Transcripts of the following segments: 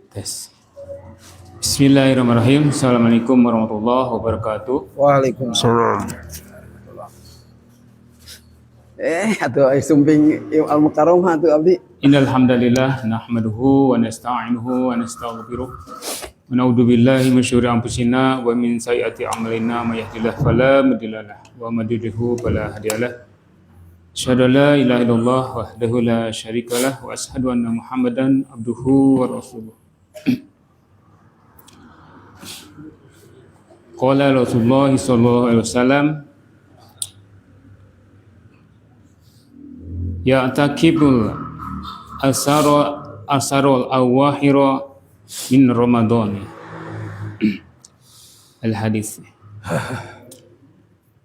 Tes. Bismillahirrahmanirrahim. Assalamualaikum warahmatullahi wabarakatuh. Waalaikumsalam. Atuh sumping al-mukarram atuh abdi. Innal hamdalillah nahmaduhu wa nasta'inuhu wa nastaghfiruh. Wa na'udzu billahi min syururi anfusina wa min sayyiati a'malina may yahdihillahu fala mudilla lahu wa may yudlilhu fala hadiya lahu. Asyhadu an la ilaha illallah wahdahu la syarikalah wa asyhadu anna Muhammadan abduhu wa rasuluh. Qala Rasulullah sallallahu alaihi wasallam ya takibul asarul awahira min Ramadan. Al-hadis.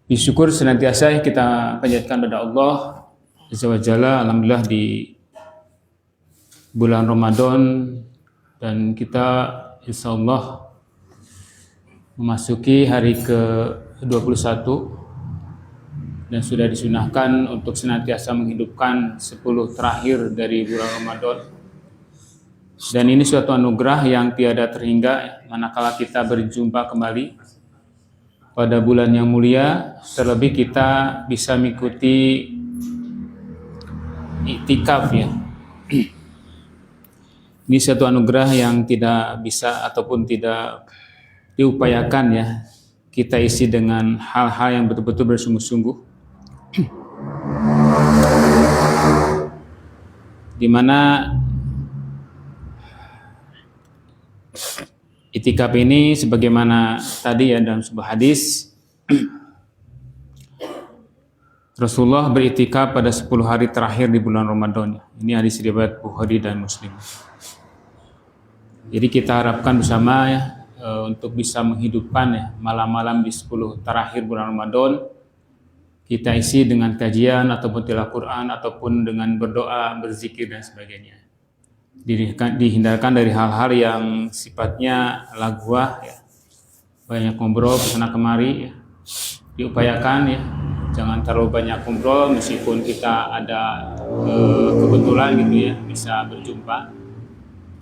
Bersyukur senantiasa kita panjatkan kepada Allah Azza wa Jalla, alhamdulillah di bulan Ramadan, dan kita insyaallah memasuki hari ke-21 dan sudah disunahkan untuk senantiasa menghidupkan 10 terakhir dari bulan Ramadan. Dan ini suatu anugerah yang tiada terhingga manakala kita berjumpa kembali pada bulan yang mulia, terlebih kita bisa mengikuti iktikaf ya. Ini suatu anugerah yang tidak bisa ataupun tidak diupayakan ya, kita isi dengan hal-hal yang betul-betul bersungguh-sungguh, di mana iktikaf ini sebagaimana tadi ya dalam sebuah hadis, Rasulullah beriktikaf pada 10 hari terakhir di bulan Ramadan. Ini hadis riwayat Bukhari dan Muslim. Jadi kita harapkan bersama ya, untuk bisa menghidupkan ya malam-malam di 10 terakhir bulan Ramadan, kita isi dengan kajian ataupun tilawah Quran ataupun dengan berdoa, berzikir dan sebagainya. Dihindarkan dari hal-hal yang sifatnya laguah ya, banyak ngobrol kesana kemari ya. Diupayakan ya, jangan terlalu banyak ngobrol meskipun kita ada kebetulan gitu ya bisa berjumpa,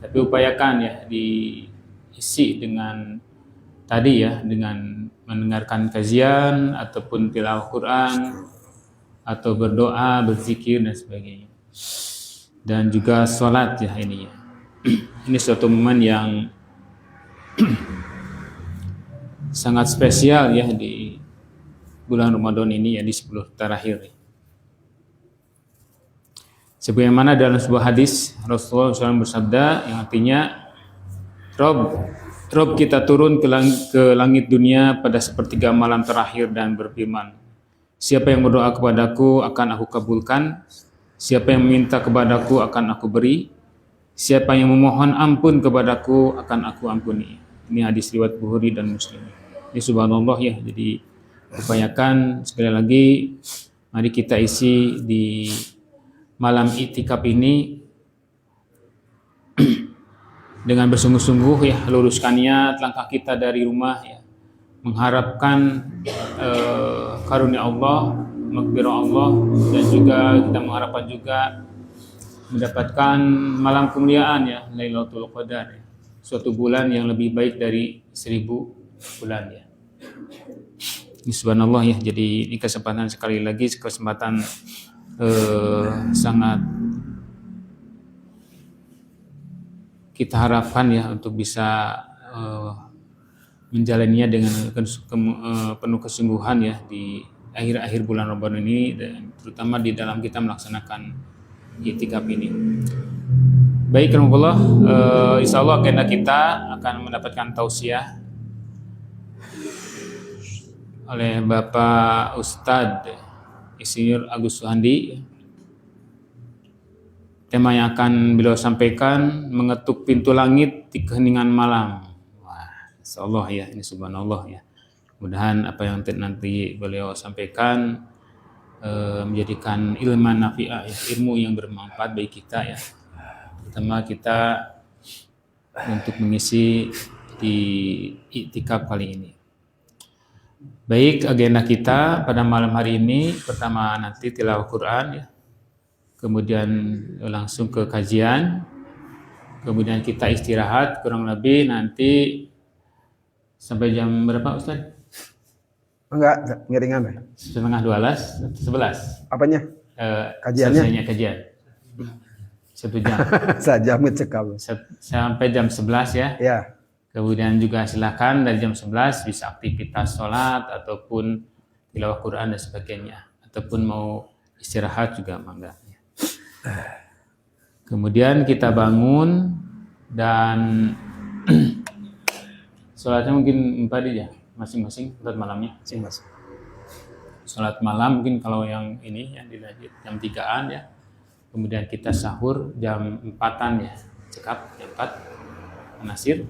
tapi upayakan ya diisi dengan tadi ya, dengan mendengarkan kajian ataupun tilawah Quran atau berdoa, berzikir dan sebagainya. Dan juga sholat ya ini ya. Ini suatu momen yang sangat spesial ya di bulan Ramadan ini ya, di 10 terakhir. Sebagaimana dalam sebuah hadis Rasulullah SAW bersabda yang artinya, Rob kita turun ke langit dunia pada sepertiga malam terakhir dan berfirman, siapa yang berdoa kepadaku akan aku kabulkan, siapa yang meminta kepadaku akan aku beri, siapa yang memohon ampun kepadaku akan aku ampuni. Ini hadis riwayat Bukhari dan Muslim. Ini subhanallah ya, jadi upayakan sekali lagi, mari kita isi di malam iktikaf ini dengan bersungguh-sungguh ya, luruskan niat langkah kita dari rumah ya, mengharapkan karunia Allah, maghfirah Allah, dan juga kita mengharapkan juga mendapatkan malam kemuliaan ya, Lailatul Qadar ya, suatu bulan yang lebih baik dari 1000 bulan ya. Ini subhanallah ya, jadi ini kesempatan sekali lagi, kesempatan sangat kita harapkan ya untuk bisa menjalaninya dengan penuh kesungguhan ya di akhir-akhir bulan Ramadan ini, dan terutama di dalam kita melaksanakan iktikaf ini. Baik, alhamdulillah, insyaallah agenda kita akan mendapatkan tausiah oleh Bapak Ustadz Insinyur Agus Suhandi. Tema yang akan beliau sampaikan, mengetuk pintu langit di keheningan malam. Wah, insyaallah ya, ini subhanallah ya. Mudah-mudahan apa yang nanti beliau sampaikan menjadikan ilmu nafi'ah ya, ilmu yang bermanfaat bagi kita ya. Terutama kita untuk mengisi di iktikaf kali ini. Baik, agenda kita pada malam hari ini pertama nanti tilawah Quran ya. Kemudian langsung ke kajian. Kemudian kita istirahat kurang lebih nanti sampai jam berapa Ustaz? Enggak, ngiringan deh. Setengah 12, 11. Apanya? Kajiannya? Selesainya kajian. 1 jam. Saja mencekal. Sampai jam 11 ya. Ya. Kemudian juga silakan dari jam 11 bisa aktivitas sholat ataupun tilawah Quran dan sebagainya. Ataupun mau istirahat juga mangga. Kemudian kita bangun dan sholatnya mungkin 4 aja masing-masing sholat malamnya. Masing-masing. Sholat malam mungkin kalau yang ini yang dilanjut jam 3-an ya. Kemudian kita sahur jam 4-an ya. Cekap jam 4 Nasir.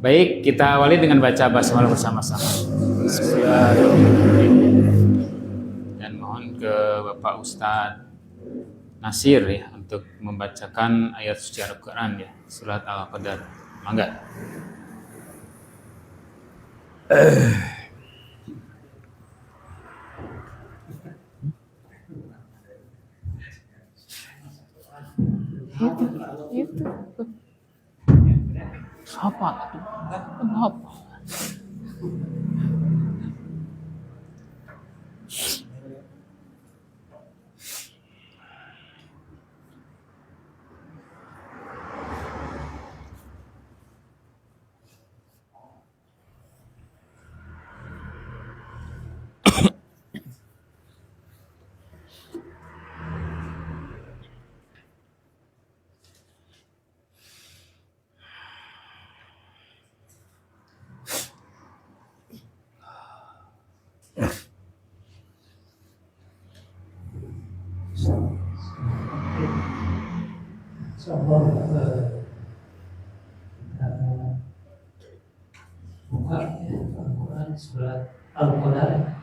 Baik, kita awali dengan baca basmalah bersama-sama. Dan mohon ke Bapak Ustadz Nasir ya untuk membacakan ayat suci Al-Quran ya, surat Al-Qadar. Mangga. Itu. Apa? Kenapa? Buka ya Al-Quran surat Al-Qadar.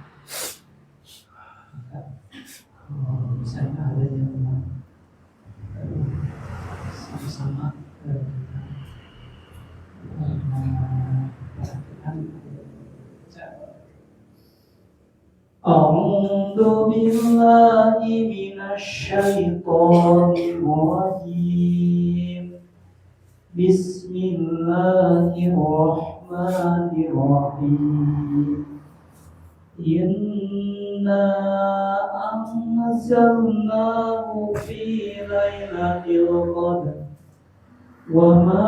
Misalnya ada yang sama-sama A'udzu billahi minasyaitonir rajim. Bismillahirrahmanirrahim. Inna anzalnahu fi lailatul qadr. Wa ma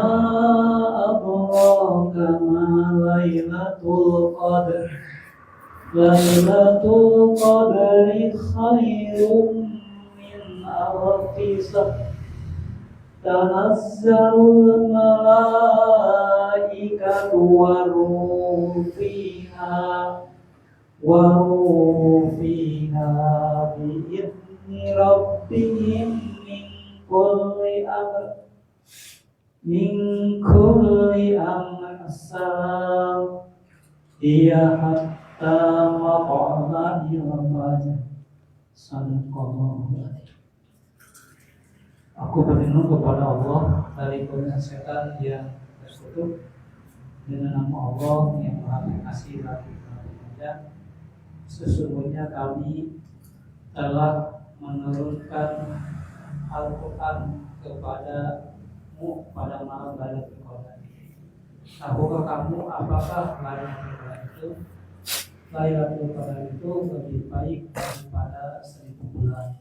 adraka ma lailatul qadr. Lailatul qadri khairum min alfi shahr. Tanazzalul malaikatu waruh fiha bi'izni rabbihim min kulli amr salam iya hatta maq'adahi rabbana sadaqallahu alaihi. Aku berlindung kepada Allah dari godaan setan yang terkutuk dengan nama Allah yang Maha Pengasih lagi Maha Penyayang. Sesungguhnya kami telah menurunkan Al-Quran kepadamu pada malam Lailatul Qadar. Tahukah kamu apakah Lailatul Qadar itu? Lailatul Qadar itu lebih baik daripada 1000 bulan.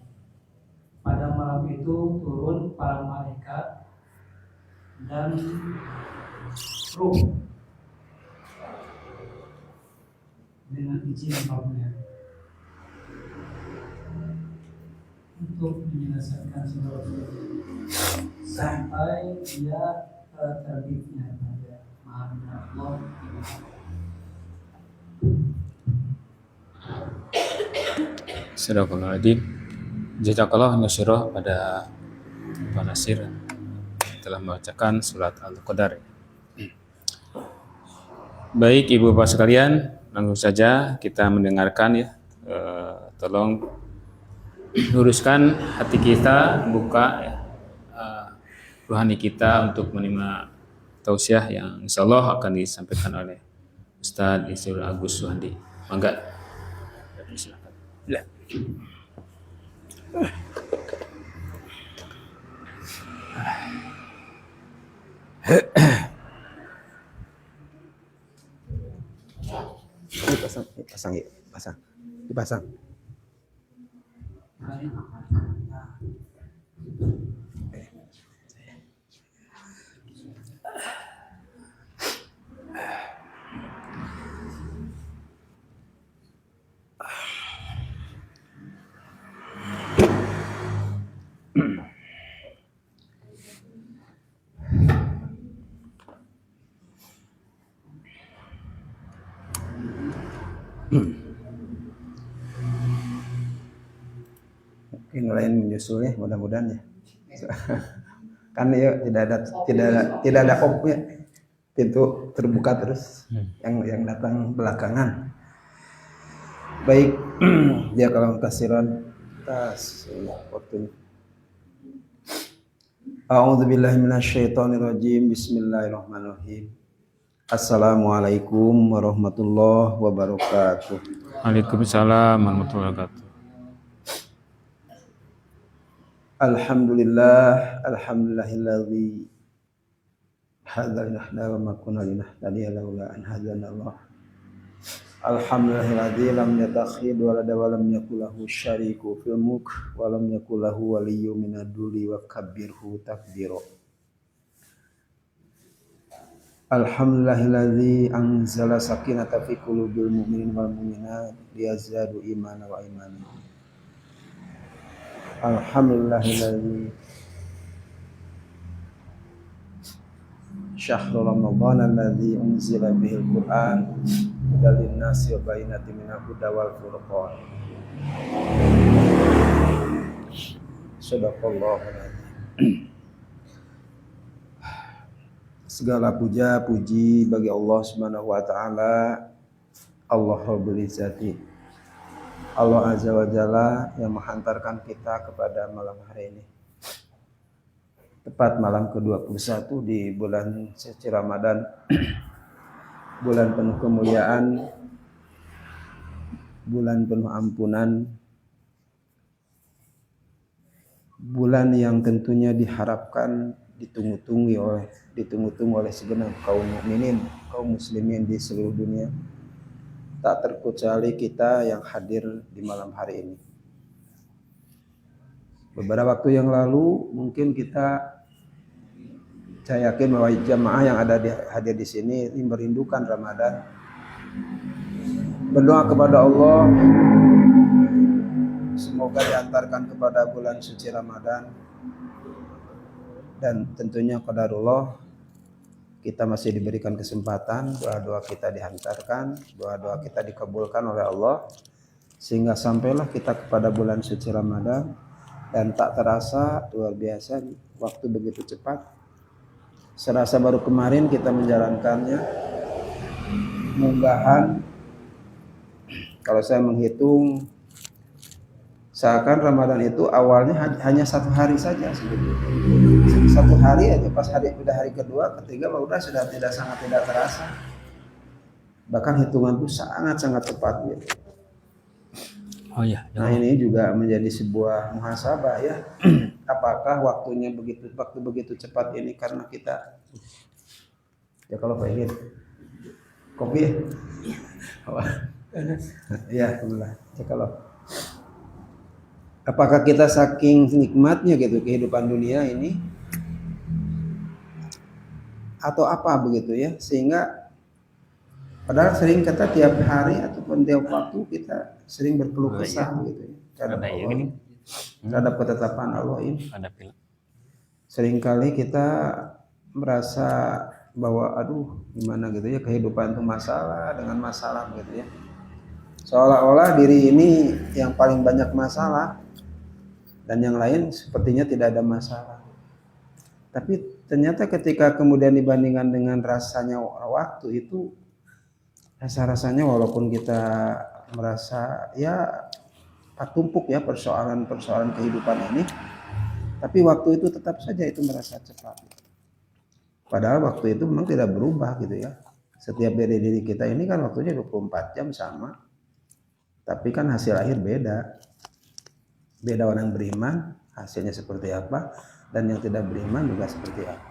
Pada malam itu turun para malaikat dan ruh dengan izin Rabbnya untuk menyelesaikan seluruh sampai dia terbitnya pada malam Allah. Astagfirullahaladzim. Jazakallah nasyirah pada Pak Nasir telah membacakan surat Al-Qadar. Baik Ibu Bapak sekalian, langsung saja kita mendengarkan ya. Tolong luruskan hati kita, buka ya, rohani kita untuk menerima tausiah yang insyaallah akan disampaikan oleh Ustadz Isrul Agus Suhandi. Mangga. Silakan. Ya. Dipasang. Mungkin lain menyusul ya, mudah-mudahan ya. Kan ya tidak ada op ya. Pintu terbuka terus. Yang datang belakangan. Baik, ya kalau kasiran tas waktunya. A'udzubillahi minasyaitonirrajim. Bismillahirrahmanirrahim. Assalamualaikum warahmatullahi wabarakatuh. Waalaikumsalam warahmatullahi wabarakatuh. Alhamdulillahilladzi hadzana wa ma kunna linahtadiya laula an hadzana Allah. Alhamdulillahilladzi lam yattakhidh walada wa lam yakul lahu syarikun fil mulk wa lam yakul lahu waliyyun minad dhulli wa kabbirhu takbira. Alhamdulillahilladzi anzala sakinata fi qulubil mu'minin wal mu'minat liyazdadu imanan wa imanan. Alhamdulillahilladzi syahrul ramadhan alladzi unzila bihil Qur'an dalin nasi wa bainatin minal huda wal furqan. Sadaqallahu alazim. Segala puja puji bagi Allah Subhanahu wa taala, Allah Rabbul Izzati, Allah Azza wa Jalla yang menghantarkan kita kepada malam hari ini. Tepat malam ke-21 di bulan suci Ramadan, bulan penuh kemuliaan, bulan penuh ampunan, bulan yang tentunya diharapkan ditunggu-tunggu oleh segenap kaum mukminin, kaum muslimin di seluruh dunia. Tak terkecuali kita yang hadir di malam hari ini. Beberapa waktu yang lalu mungkin saya yakin bahwa jamaah yang hadir di sini ini merindukan Ramadan. Berdoa kepada Allah semoga diantarkan kepada bulan suci Ramadan, dan tentunya qadarullah kita masih diberikan kesempatan, doa-doa kita dihantarkan, doa-doa kita dikabulkan oleh Allah, sehingga sampailah kita kepada bulan suci Ramadan, dan tak terasa luar biasa waktu begitu cepat. Serasa baru kemarin kita menjalankannya. Munggahan, kalau saya menghitung, seakan Ramadan itu awalnya hanya 1 hari saja sebetulnya. 1 hari aja, pas udah hari kedua, ketiga sudah sangat tidak terasa. Bahkan hitungan itu sangat cepat gitu. Oh ya. Nah ini juga menjadi sebuah muhasabah ya. Apakah waktu begitu cepat ini karena kita ya kalau pengen kopi ya? Ya, alhamdulillah. Ya kalau apakah kita saking nikmatnya gitu kehidupan dunia ini, atau apa begitu ya, sehingga padahal sering kata tiap hari ataupun tiap waktu kita sering berkeluh kesah begitu ya terhadap ketetapan Allah ini. Seringkali kita merasa bahwa gimana gitu ya, kehidupan itu masalah dengan masalah gitu ya. Seolah-olah diri ini yang paling banyak masalah dan yang lain sepertinya tidak ada masalah. Tapi ternyata ketika kemudian dibandingkan dengan rasanya waktu itu, rasa-rasanya walaupun kita merasa ya tumpuk ya persoalan kehidupan ini, tapi waktu itu tetap saja itu merasa cepat. Padahal waktu itu memang tidak berubah gitu ya. Setiap diri kita ini kan waktunya 24 jam sama. Tapi kan hasil akhir beda. Beda orang beriman, hasilnya seperti apa, dan yang tidak beriman juga seperti apa.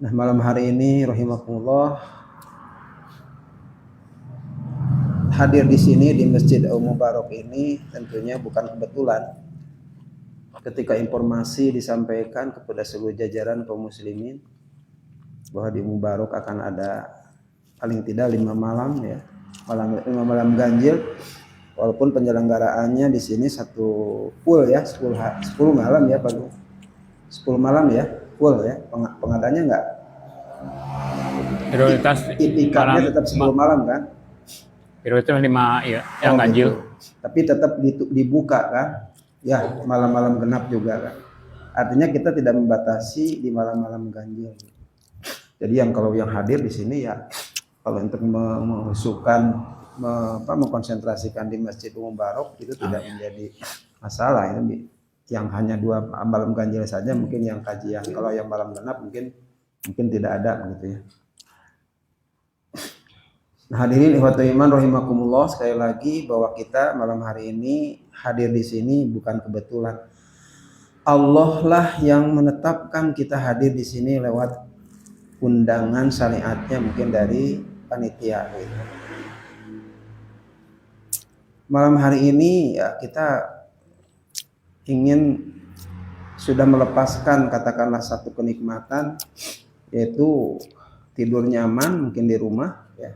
Nah, malam hari ini rahimakumullah hadir di sini di Masjid Al-Mubarak ini tentunya bukan kebetulan. Ketika informasi disampaikan kepada seluruh jajaran kaum muslimin bahwa di Mubarak akan ada paling tidak 5 malam ya, 5 malam ganjil, walaupun penyelenggaraannya di sini satu full ya, 10 malam ya Pak. 10 malam ya, full ya. Pengadanya enggak? Prioritas Itikafnya tetap 10 malam kan? Prioritas 5 ya, yang ganjil. Gitu. Tapi tetap dibuka kan? Ya, malam-malam genap juga kan. Artinya kita tidak membatasi di malam-malam ganjil. Jadi kalau yang hadir di sini ya, kalau untuk mengkonsentrasikan di Masjid Mubarak itu tidak menjadi masalah. Itu yang hanya 2 malam ganjil saja mungkin yang kajian. Kalau yang malam genap mungkin tidak ada gitu ya. Nah, hadirin ikhwatul iman rahimakumullah, sekali lagi bahwa kita malam hari ini hadir di sini bukan kebetulan. Allah lah yang menetapkan kita hadir di sini lewat undangan syariatnya mungkin dari panitia gitu. Malam hari ini ya kita ingin sudah melepaskan katakanlah satu kenikmatan, yaitu tidur nyaman mungkin di rumah ya.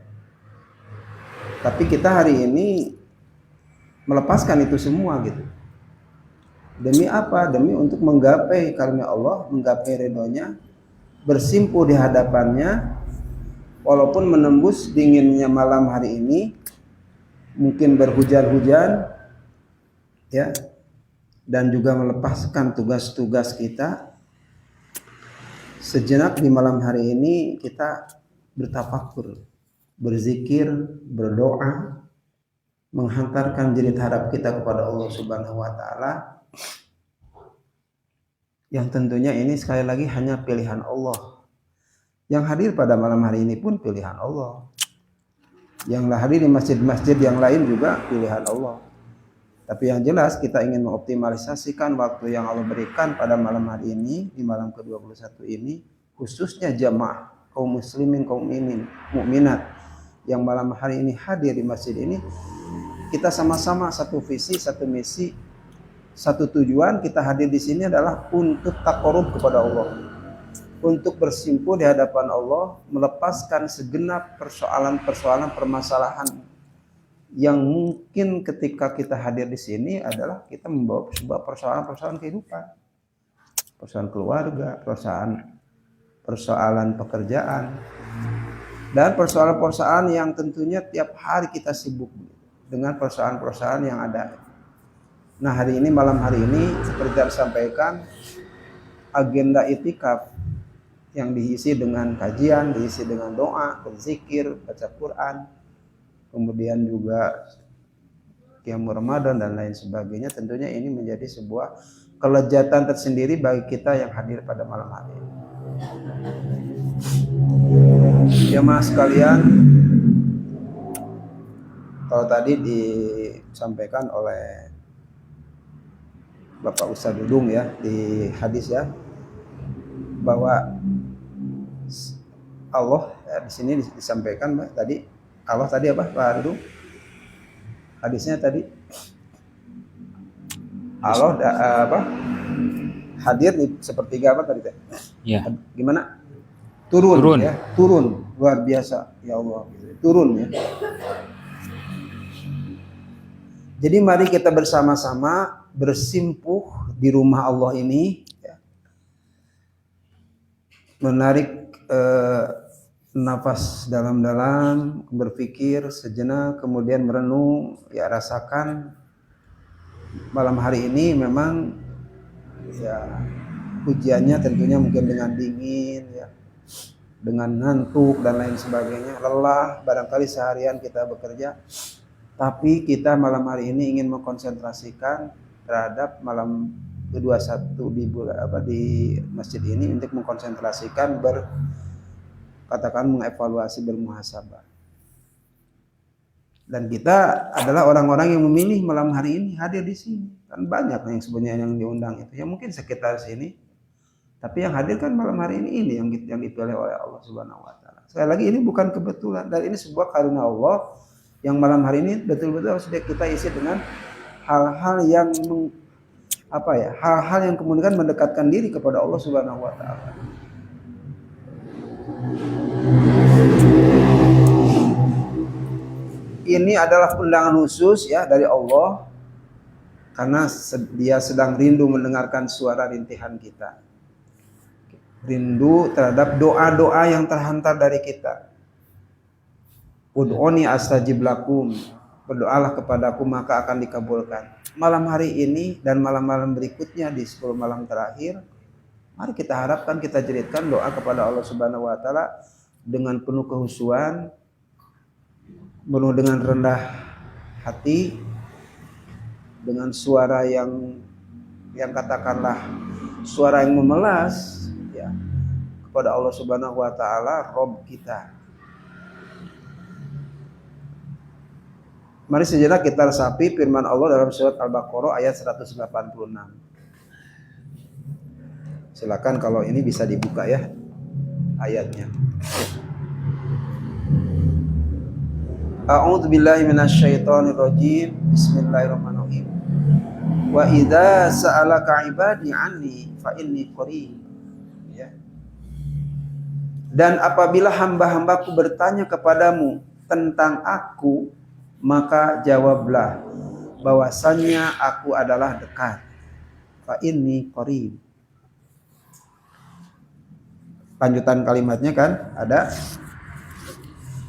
Tapi kita hari ini melepaskan itu semua gitu. Demi apa? Demi untuk menggapai karunia Allah, menggapai ridhonya, bersimpuh di hadapannya, walaupun menembus dinginnya malam hari ini, mungkin berhujan-hujan ya, dan juga melepaskan tugas-tugas kita. Sejenak di malam hari ini kita bertafakur, berzikir, berdoa, menghantarkan jerit harap kita kepada Allah Subhanahu wa taala. Yang tentunya ini sekali lagi hanya pilihan Allah. Yang hadir pada malam hari ini pun pilihan Allah. Yang hadir di masjid-masjid yang lain juga pilihan Allah. Tapi yang jelas kita ingin mengoptimalisasikan waktu yang Allah berikan pada malam hari ini, di malam ke-21 ini, khususnya jamaah kaum muslimin, kaum mukminat yang malam hari ini hadir di masjid ini, kita sama-sama satu visi, satu misi, satu tujuan. Kita hadir di sini adalah untuk taqarrub kepada Allah, untuk bersimpuh di hadapan Allah, melepaskan segenap permasalahan yang mungkin ketika kita hadir di sini adalah kita membawa sebuah persoalan kehidupan, persoalan keluarga, persoalan pekerjaan, dan persoalan yang tentunya tiap hari kita sibuk dengan persoalan yang ada. Nah, hari ini, malam hari ini, seperti yang disampaikan, agenda itikaf yang diisi dengan kajian, diisi dengan doa, berzikir, baca Quran, kemudian juga qiyamul Ramadan dan lain sebagainya. Tentunya ini menjadi sebuah kelezatan tersendiri bagi kita yang hadir pada malam hari ini. Jemaah sekalian, kalau tadi disampaikan oleh Bapak Ustadz Dudung ya di hadis ya, bahwa Allah ya, di sini disampaikan tadi, Allah tadi apa Pak Dudung? Hadisnya tadi Allah hadir di sepertiga apa tadi teh? Ya. Gimana? Turun ya, turun luar biasa ya Allah, turun ya. Jadi mari kita bersama-sama bersimpuh di rumah Allah ini ya. Menarik nafas dalam-dalam, berpikir sejenak, kemudian merenung ya, rasakan malam hari ini memang ya ujiannya tentunya mungkin dengan dingin ya, dengan ngantuk dan lain sebagainya, lelah, barangkali seharian kita bekerja. Tapi kita malam hari ini ingin mengkonsentrasikan terhadap malam ke-21 di masjid ini, untuk mengkonsentrasikan katakan mengevaluasi, bermuhasabah. Dan kita adalah orang-orang yang memilih malam hari ini hadir di sini. Kan banyak yang sebenarnya yang diundang itu. Ya mungkin sekitar sini. Tapi yang hadir kan malam hari ini yang dipilih oleh Allah Subhanahu wa taala. Sekali lagi ini bukan kebetulan, dan ini sebuah karunia Allah yang malam hari ini betul-betul harus kita isi dengan hal-hal yang hal-hal yang kemudian mendekatkan diri kepada Allah Subhanahu wa taala. Ini adalah undangan khusus ya dari Allah karena Dia sedang rindu mendengarkan suara rintihan kita. Rindu terhadap doa-doa yang terhantar dari kita. Ud'uni astajib lakum. Berdoalah kepadaku maka akan dikabulkan. Malam hari ini dan malam-malam berikutnya di 10 malam terakhir, mari kita harapkan, kita jeritkan doa kepada Allah Subhanahu wa taala dengan penuh kehusuan, penuh dengan rendah hati, dengan suara yang katakanlah suara yang memelas ya kepada Allah Subhanahu wa taala, Rabb kita. Mari sejenak kita resapi firman Allah dalam surat Al-Baqarah ayat 186. Silakan kalau ini bisa dibuka ya ayatnya. A'udzu billahi minasyaitonir rajim. Bismillahirrahmanirrahim. Wa idza sa'alaka 'ibadi 'anni fa inni qarib. Ya. Dan apabila hamba-hambaku bertanya kepadamu tentang aku, maka jawablah bahwasannya aku adalah dekat. Fa inni qarib. Lanjutan kalimatnya kan ada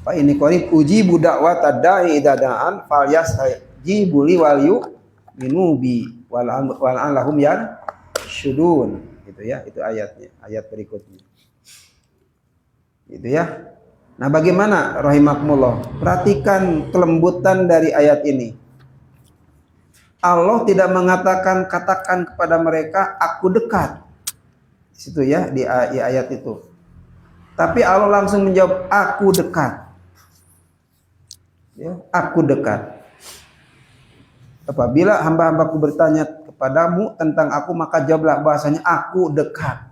fa inni qarib ujibu da'watad da'i idza da'an falyastajibu li wal yu'minu bi wal lahum yarshudun. Gitu ya, itu ayatnya, ayat berikutnya. Gitu ya. Nah, bagaimana rahimakumullah? Perhatikan kelembutan dari ayat ini. Allah tidak mengatakan katakan kepada mereka aku dekat. Di situ ya di ayat itu. Tapi Allah langsung menjawab aku dekat. Ya, aku dekat. Apabila hamba-hambaku bertanya kepadamu tentang aku maka jawablah bahasanya aku dekat.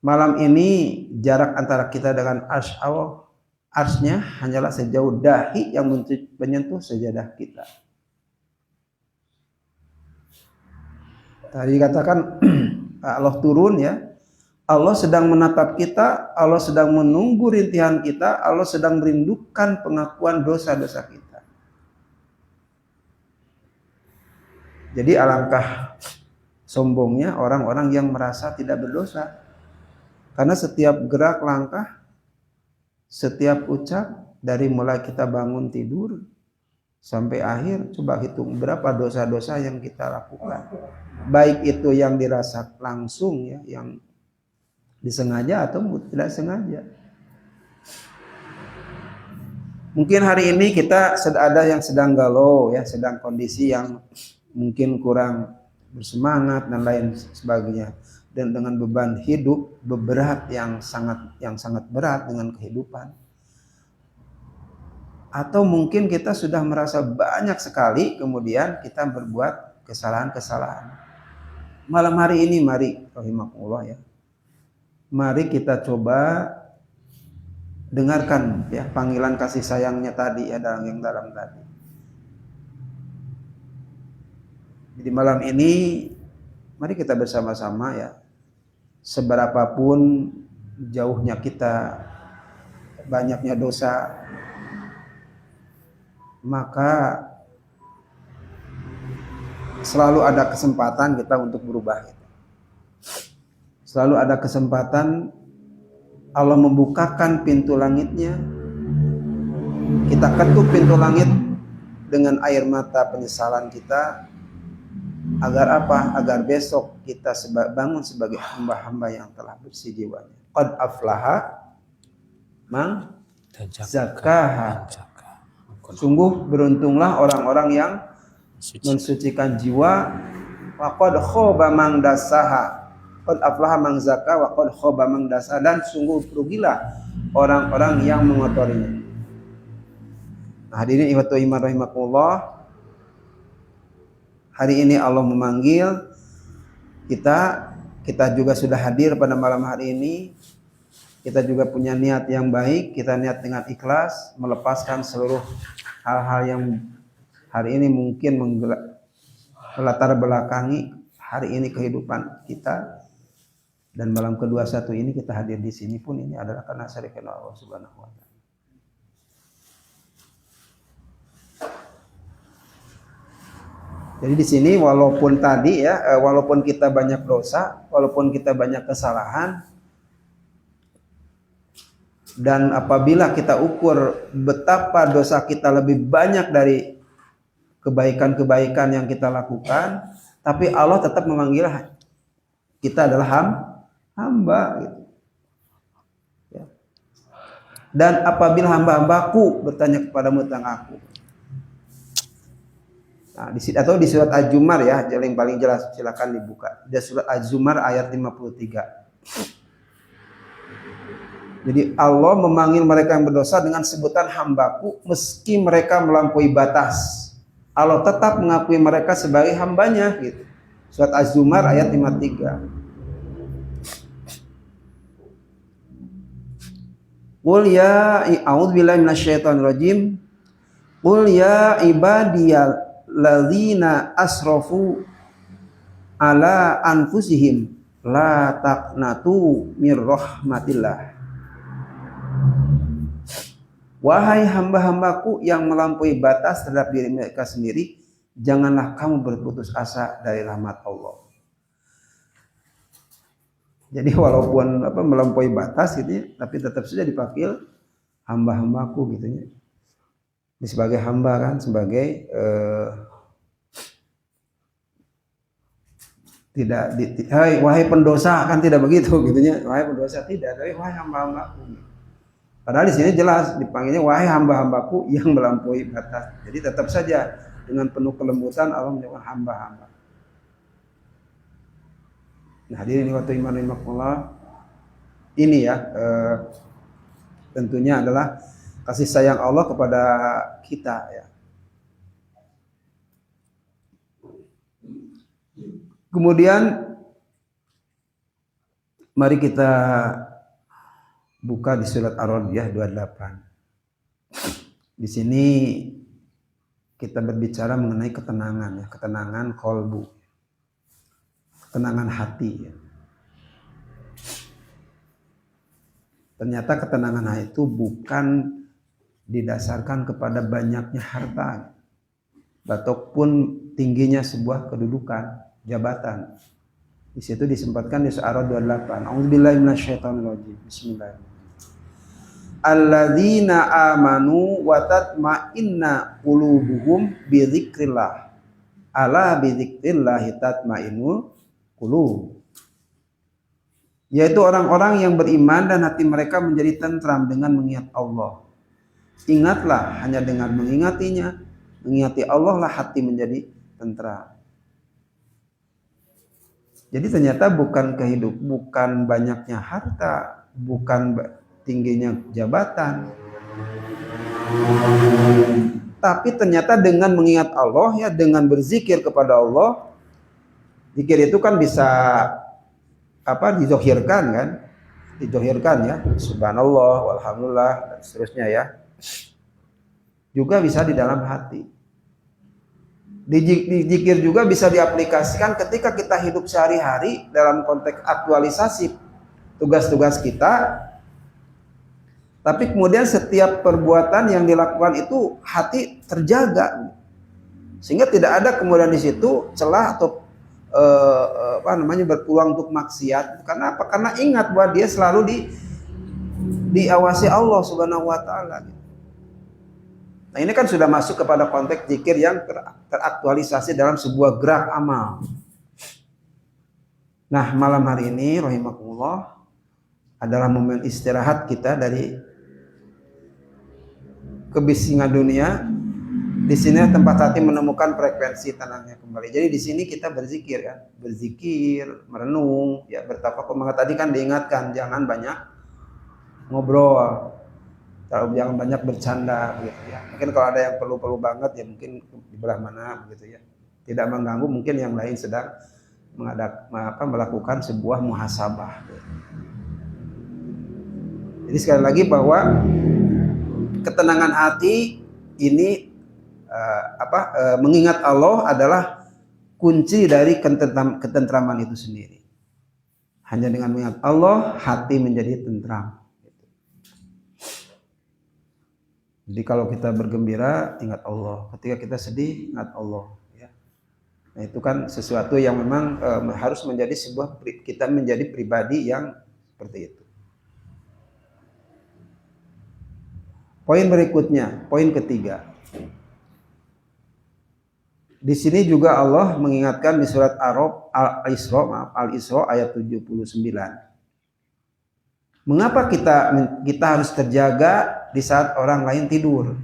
Malam ini jarak antara kita dengan arsy Allah, arsy-nya hanyalah sejauh dahi yang menyentuh sajadah kita. Tadi katakan Allah turun ya. Allah sedang menatap kita, Allah sedang menunggu rintihan kita, Allah sedang merindukan pengakuan dosa-dosa kita. Jadi alangkah sombongnya orang-orang yang merasa tidak berdosa. Karena setiap gerak langkah, setiap ucap, dari mulai kita bangun tidur sampai akhir, coba hitung berapa dosa-dosa yang kita lakukan. Baik itu yang dirasa langsung ya, yang disengaja atau tidak sengaja. Mungkin hari ini kita ada yang sedang galau ya, sedang kondisi yang mungkin kurang bersemangat dan lain sebagainya. Dan dengan beban hidup berat yang sangat berat dengan kehidupan. Atau mungkin kita sudah merasa banyak sekali kemudian kita berbuat kesalahan-kesalahan. Malam hari ini mari rahimakumullah ya. Mari kita coba dengarkan ya panggilan kasih sayangnya tadi ya dalam tadi. Jadi malam ini mari kita bersama-sama ya, seberapapun jauhnya kita, banyaknya dosa, maka selalu ada kesempatan kita untuk berubah. Selalu ada kesempatan Allah membukakan pintu langitnya. Kita ketuk pintu langit dengan air mata penyesalan kita. Agar apa? Agar besok kita bangun sebagai hamba-hamba yang telah bersih jiwanya. Qad aflaha man zakkaha. Sungguh beruntunglah orang-orang yang mensucikan jiwa. Wa qad khaba man dassaha. qad aflaha man zakka wa qad khaba man dasa, dan sungguh rugilah orang-orang yang mengotorinya. Nah, hadirin ikhwatu iman rahimakumullah, hari ini Allah memanggil kita juga sudah hadir pada malam hari ini. Kita juga punya niat yang baik, kita niat dengan ikhlas melepaskan seluruh hal-hal yang hari ini mungkin melatar belakangi hari ini kehidupan kita. Dan malam ke-21 ini kita hadir di sini pun ini adalah karena syarikat Allah Subhanahu wa taala. Jadi di sini walaupun tadi ya, walaupun kita banyak dosa, walaupun kita banyak kesalahan, dan apabila kita ukur betapa dosa kita lebih banyak dari kebaikan-kebaikan yang kita lakukan, tapi Allah tetap memanggil kita adalah hamba gitu. Ya. Dan apabila hamba-hambaku bertanya kepadamu tentang aku. Nah, atau di surat Az-Zumar ya, yang paling jelas, silakan dibuka. Di surat Az-Zumar ayat 53. Jadi Allah memanggil mereka yang berdosa dengan sebutan hambaku meski mereka melampaui batas. Allah tetap mengakui mereka sebagai hambanya gitu. Surat Az-Zumar ayat 53. Qul ya a'udzubillahi minasyaitonir rajim. Qul ya ibadiyalladzina asrafu ala anfusihim la taqnatu mir rahmatillah. Wahai hamba-hambaku yang melampaui batas terhadap diri mereka sendiri, janganlah kamu berputus asa dari rahmat Allah. Jadi walaupun melampaui batas gitu ya, tapi tetap saja dipanggil hamba-hambaku gitu ya. Sebagai hamba kan, sebagai wahai pendosa kan tidak begitu gitu ya. Wahai pendosa tidak, tapi wahai hamba-hambaku. Padahal di sini jelas dipanggilnya wahai hamba-hambaku yang melampaui batas. Jadi tetap saja dengan penuh kelembutan Allah menyebut hamba-hamba. Nah, hadirin waktu iman rahimakumullah, ini ya tentunya adalah kasih sayang Allah kepada kita ya. Kemudian mari kita buka di surat Ar-Ra'd 28. Di sini kita berbicara mengenai ketenangan ya, ketenangan kolbu, ketenangan hati ya. Ternyata ketenangan hati itu bukan didasarkan kepada banyaknya harta ataupun tingginya sebuah kedudukan, jabatan. Di situ disempatkan di surat Ar-Ra'd 28. A'udzubillahi minasyaitonirrajim. Bismillahirrahmanirrahim. Alladzina amanu wa tatma'inna qulubuhum bi dzikrillah. Ala bi dzikrillah tatma'innul qulub. Yaitu orang-orang yang beriman dan hati mereka menjadi tentram dengan mengingat Allah. Ingatlah, hanya dengan mengingatinya, mengingati Allah lah hati menjadi tentram. Jadi ternyata bukan banyaknya harta, bukan tingginya jabatan, tapi ternyata dengan mengingat Allah ya, dengan berzikir kepada Allah. Zikir itu kan bisa dizohirkan kan, ya, subhanallah, walhamdulillah dan seterusnya ya. Juga bisa di dalam hati. Zikir juga bisa diaplikasikan ketika kita hidup sehari-hari dalam konteks aktualisasi tugas-tugas kita. Tapi kemudian setiap perbuatan yang dilakukan itu hati terjaga, sehingga tidak ada kemudian di situ celah atau berpeluang untuk maksiat. Karena apa? Karena ingat bahwa dia selalu diawasi Allah Subhanahu wa taala. Nah, ini kan sudah masuk kepada konteks zikir yang teraktualisasi dalam sebuah gerak amal. Nah, malam hari ini rahimakumullah adalah momen istirahat kita dari kebisingan dunia Di sini tempat hati menemukan frekuensi tenangnya kembali. Jadi di sini kita berzikir kan, berzikir, merenung, ya bertafakur. Maka tadi kan diingatkan jangan banyak ngobrol, jangan banyak bercanda, gitu ya. Mungkin kalau ada yang perlu banget ya mungkin di belah mana, begitu ya. Tidak mengganggu, mungkin yang lain sedang melakukan sebuah muhasabah. Gitu. Jadi sekali lagi bahwa ketenangan hati ini mengingat Allah adalah kunci dari ketentraman itu sendiri. Hanya dengan mengingat Allah, hati menjadi tentram. Jadi kalau kita bergembira, ingat Allah. Ketika kita sedih, ingat Allah. Ya. Nah itu kan sesuatu yang memang harus menjadi kita menjadi pribadi yang seperti itu. Poin berikutnya, poin ketiga. Di sini juga Allah mengingatkan di surat Al-Isra ayat 79. Mengapa kita harus terjaga di saat orang lain tidur?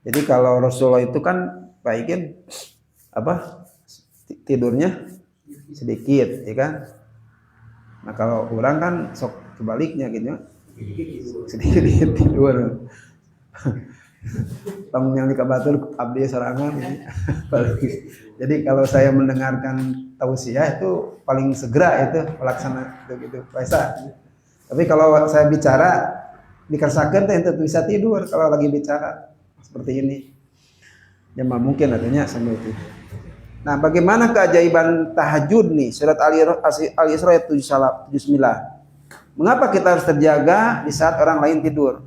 Jadi kalau Rasulullah itu kan baikin tidurnya sedikit, ya kan? Nah kalau orang kan sok kebaliknya gitu. Sedikit tidur. Tamu yang dikabatur abdi serangan. Jadi kalau saya mendengarkan tausiah itu paling segera itu pelaksana gitu biasa. Tapi kalau saya bicara dikerasakan itu bisa tidur kalau lagi bicara seperti ini. Ya mungkin adanya sambil tidur. Nah, bagaimana keajaiban tahajud nih? Surat Al-Isra ayat 79. Mengapa kita harus terjaga di saat orang lain tidur?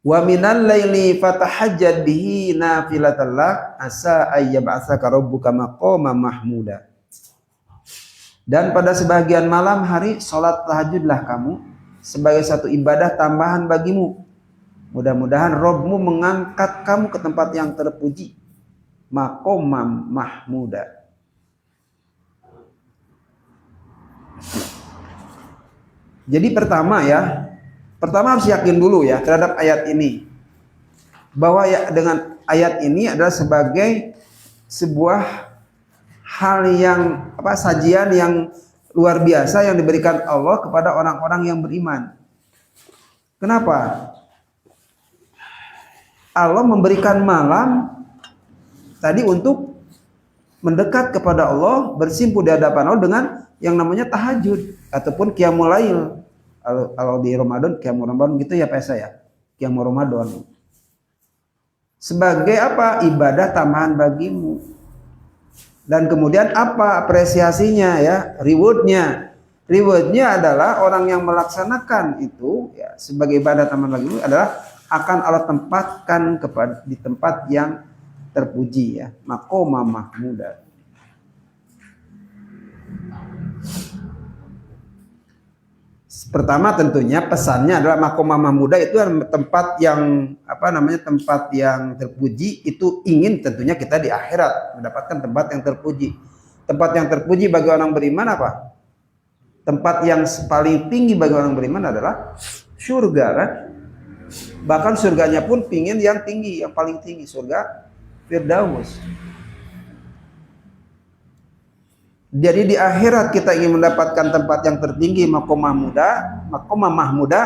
Wa minal laili fatahajjad bihi nafilatan lak asa ayyab'atsaka rabbuka maqaman mahmuda. Dan pada sebagian malam hari salat tahajudlah kamu sebagai satu ibadah tambahan bagimu. Mudah-mudahan Rabbmu mengangkat kamu ke tempat yang terpuji. Maqaman mahmuda. Jadi pertama harus yakin dulu ya terhadap ayat ini. Bahwa ya, dengan ayat ini adalah sebagai sebuah hal yang sajian yang luar biasa yang diberikan Allah kepada orang-orang yang beriman. Kenapa? Allah memberikan malam tadi untuk mendekat kepada Allah, bersimpu di hadapan Allah dengan yang namanya tahajud ataupun qiyamul lail. Kalau di Ramadan qiyamul Ramadan gitu ya Pak ya. Qiyamul Ramadan. Sebagai ibadah tambahan bagimu. Dan kemudian apresiasinya ya, rewardnya. Rewardnya adalah orang yang melaksanakan itu ya sebagai ibadah tambahan bagimu adalah akan Allah tempatkan di tempat yang terpuji ya, maqamah mahmuda. Pertama tentunya pesannya adalah maqamah mahmuda itu tempat yang tempat yang terpuji, itu ingin tentunya kita di akhirat mendapatkan tempat yang terpuji. Tempat yang terpuji bagi orang beriman apa? Tempat yang paling tinggi bagi orang beriman adalah surga kan? Bahkan surganya pun pingin yang tinggi, yang paling tinggi, surga Firdaus. Jadi di akhirat kita ingin mendapatkan tempat yang tertinggi, maqamah mahmuda,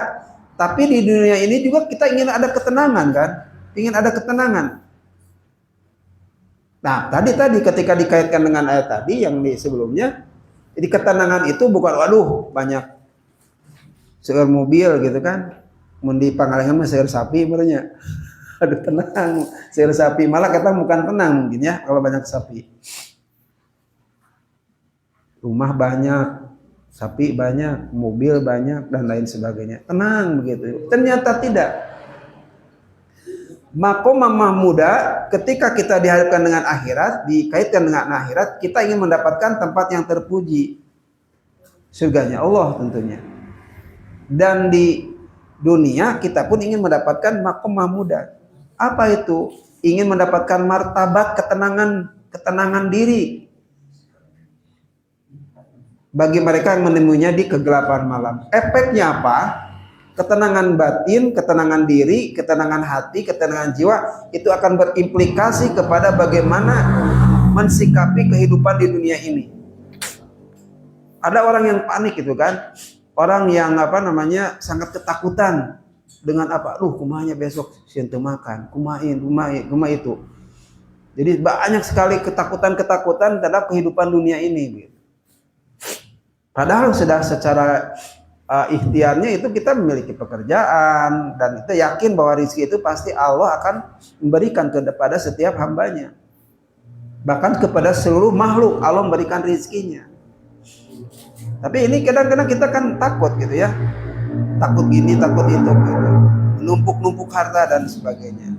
tapi di dunia ini juga kita ingin ada ketenangan kan? Ingin ada ketenangan. Nah, tadi ketika dikaitkan dengan ayat tadi yang di sebelumnya, jadi ketenangan itu bukan banyak seueur mobil gitu kan. Mun di Pangalengan mah seueur sapi berenya. Aduh tenang, seueur sapi malah kita bukan tenang mungkin ya kalau banyak sapi. Rumah banyak, sapi banyak, mobil banyak dan lain sebagainya. Tenang begitu. Ternyata tidak. Maqamah mahmuda ketika kita dihadapkan dengan akhirat, dikaitkan dengan akhirat, kita ingin mendapatkan tempat yang terpuji. Surganya Allah tentunya. Dan di dunia kita pun ingin mendapatkan maqamah mahmuda. Apa itu? Ingin mendapatkan martabat ketenangan diri. Bagi mereka yang menemuinya di kegelapan malam. Efeknya apa? ketenangan batin, ketenangan diri, ketenangan hati, ketenangan jiwa itu akan berimplikasi kepada bagaimana mensikapi kehidupan di dunia ini. Ada orang yang panik gitu kan, orang yang sangat ketakutan dengan apa? Kumanya besok sieu teu makan, kumaha itu. Jadi banyak sekali ketakutan terhadap kehidupan dunia ini. Gitu. Padahal sudah secara ikhtiarnya itu kita memiliki pekerjaan dan kita yakin bahwa rezeki itu pasti Allah akan memberikan kepada setiap hambanya. Bahkan kepada seluruh makhluk Allah memberikan rezekinya. Tapi ini kadang-kadang kita kan takut gitu ya. Takut gini, takut itu gitu. Numpuk-numpuk harta dan sebagainya.